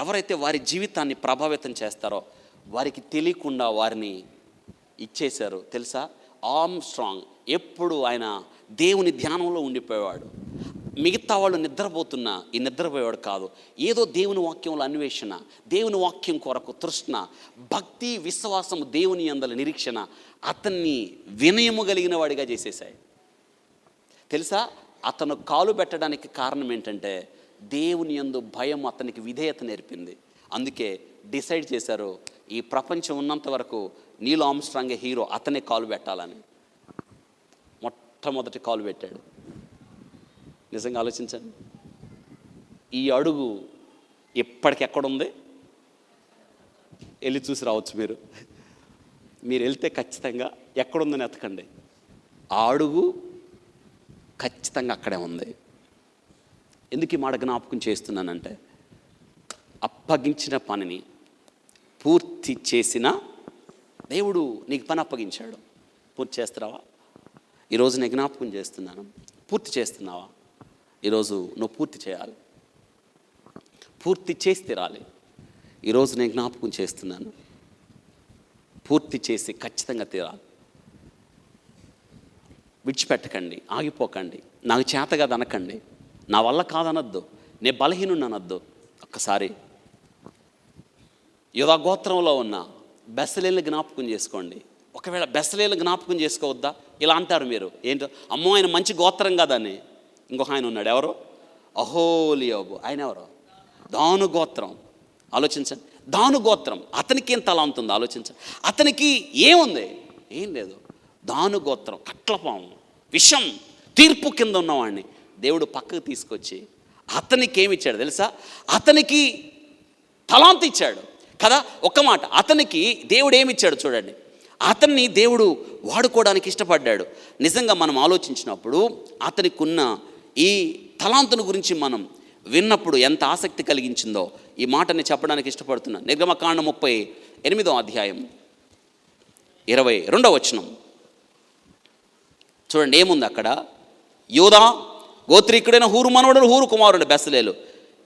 ఎవరైతే వారి జీవితాన్ని ప్రభావితం చేస్తారో వారికి తెలియకుండా వారిని ఇచ్చేశారు. తెలుసా? ఆర్మ్స్ట్రాంగ్ ఎప్పుడు ఆయన దేవుని ధ్యానంలో ఉండిపోయేవాడు. మిగతా వాళ్ళు నిద్రపోతున్నా ఈ నిద్రపోయేవాడు కాదు. ఏదో దేవుని వాక్యంలో అన్వేషణ, దేవుని వాక్యం కొరకు తృష్ణ, భక్తి, విశ్వాసము, దేవుని యందల నిరీక్షణ అతన్ని వినయము కలిగిన వాడిగా చేసేసాయి. తెలుసా? అతను కాలు పెట్టడానికి కారణం ఏంటంటే దేవుని యందు భయం అతనికి విధేయత నేర్పింది. అందుకే డిసైడ్ చేశారు, ఈ ప్రపంచం ఉన్నంత వరకు నీల్ ఆర్మ్స్ట్రాంగే హీరో, అతనే కాలు పెట్టాలని. మొట్టమొదటి కాలు పెట్టాడు. నిజంగా ఆలోచించండి. ఈ అడుగు ఎప్పటికెక్కడుంది? వెళ్ళి చూసి రావచ్చు. మీరు వెళ్తే ఖచ్చితంగా ఎక్కడుందని ఎతకండి. ఆ అడుగు ఖచ్చితంగా అక్కడే ఉంది. ఎందుకు ఈ మాట జ్ఞాపకం చేస్తున్నానంటే, అప్పగించిన పనిని పూర్తి చేసిన దేవుడు నీకు పని అప్పగించాడు. పూర్తి చేస్తున్నావా? ఈరోజు నేను జ్ఞాపకం చేస్తున్నాను, పూర్తి చేస్తున్నావా? ఈరోజు నువ్వు పూర్తి చేయాలి, పూర్తి చేసి తీరాలి. ఈరోజు నేను జ్ఞాపకం చేస్తున్నాను, పూర్తి చేసి ఖచ్చితంగా తీరాలి. విడిచిపెట్టకండి, ఆగిపోకండి, నాకు చేత కాదు అనకండి, నా వల్ల కాదనొద్దు, నేను బలహీనుని అనొద్దు. ఒక్కసారి యూదా గోత్రంలో ఉన్న బెసలేలు జ్ఞాపకం చేసుకోండి. ఒకవేళ బెసలేలు జ్ఞాపకం చేసుకోవద్దా? ఇలా అంటారు మీరు, ఏంటో అమ్మో ఆయన మంచి గోత్రం కాదని. ఇంకొక ఆయన ఉన్నాడు, ఎవరు? అహోలియోబు. ఆయన ఎవరు? దాను గోత్రం. ఆలోచించండి, దాను గోత్రం. అతనికి ఏం తలాంత్ ఉంది ఆలోచించండి. అతనికి ఏముంది? ఏం లేదు. దాను గోత్రం, కట్లపాము, విషం, తీర్పు కింద ఉన్నవాడిని దేవుడు పక్కకు తీసుకొచ్చి అతనికి ఏమి ఇచ్చాడు తెలుసా? అతనికి తలాంత్ ఇచ్చాడు కదా. ఒక్క మాట, అతనికి దేవుడు ఏమి ఇచ్చాడు చూడండి. అతన్ని దేవుడు వాడుకోవడానికి ఇష్టపడ్డాడు. నిజంగా మనం ఆలోచించినప్పుడు అతనికి ఉన్న ఈ తలాంతుని గురించి మనం విన్నప్పుడు ఎంత ఆసక్తి కలిగించిందో ఈ మాటని చెప్పడానికి ఇష్టపడుతున్నాను. నిర్గమకాండం 38వ అధ్యాయం 22వ వచనం చూడండి. ఏముంది అక్కడ? యూదా గోత్రీకుడైన హూరు మనవడు హూరు కుమారుడు బెసలేలు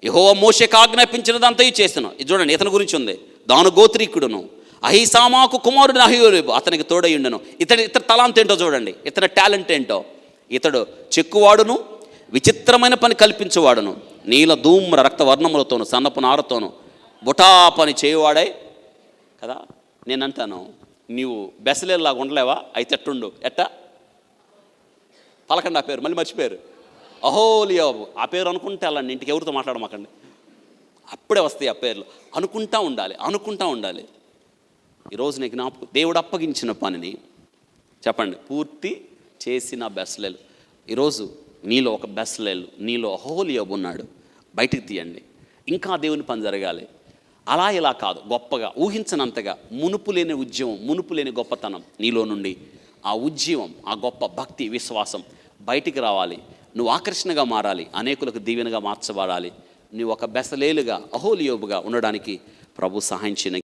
యెహోవా మోషేకు ఆజ్ఞాపించినదంతయు చేస్తున్నాను. ఇది చూడండి, ఇతని గురించి ఉంది. దాను గోత్రీకుడును అహీసామాకు కుమారుడు అహీయోబు అతనికి తోడయుండెను. ఇతడి తలాంత్ ఏంటో చూడండి, ఇతని టాలెంట్ ఏంటో. ఇతడు చెక్కువాడును, విచిత్రమైన పని కల్పించేవాడును, నీల ధూమ్ర రక్తవర్ణములతోను సన్నపు నారతోను బుటా పని చేయువాడై కదా. నేనంటాను, నీవు బెసలేలాగా ఉండలేవా? అయితే ఎట్టుండు. ఎట్టా పలకండి ఆ పేరు, మళ్ళీ మర్చిపోయారు. అహోలియోబు. ఆ పేరు అనుకుంటే అలాంటి ఇంటికి ఎవరితో మాట్లాడమాకండి, అప్పుడే వస్తాయి ఆ పేర్లు. అనుకుంటా ఉండాలి. ఈరోజు నీకు జ్ఞాపకం, దేవుడు అప్పగించిన పనిని చెప్పండి పూర్తి చేసిన బెసలేలు. ఈరోజు నీలో ఒక బెసలేలు, నీలో అహోలియోబు ఉన్నాడు. బయటికి తీయండి. ఇంకా దేవుని పని జరగాలి. అలా ఇలా కాదు, గొప్పగా ఊహించనంతగా మునుపు లేని ఉద్యమం, మునుపు లేని గొప్పతనం నీలో నుండి ఆ ఉద్యమం, ఆ గొప్ప భక్తి, విశ్వాసం బయటికి రావాలి. నువ్వు ఆకర్షణగా మారాలి, అనేకులకు దీవెనగా మార్చబడాలి. నువ్వు ఒక బెసలేలుగా, అహోలియోబుగా ఉండడానికి ప్రభు సహాయం చేయను.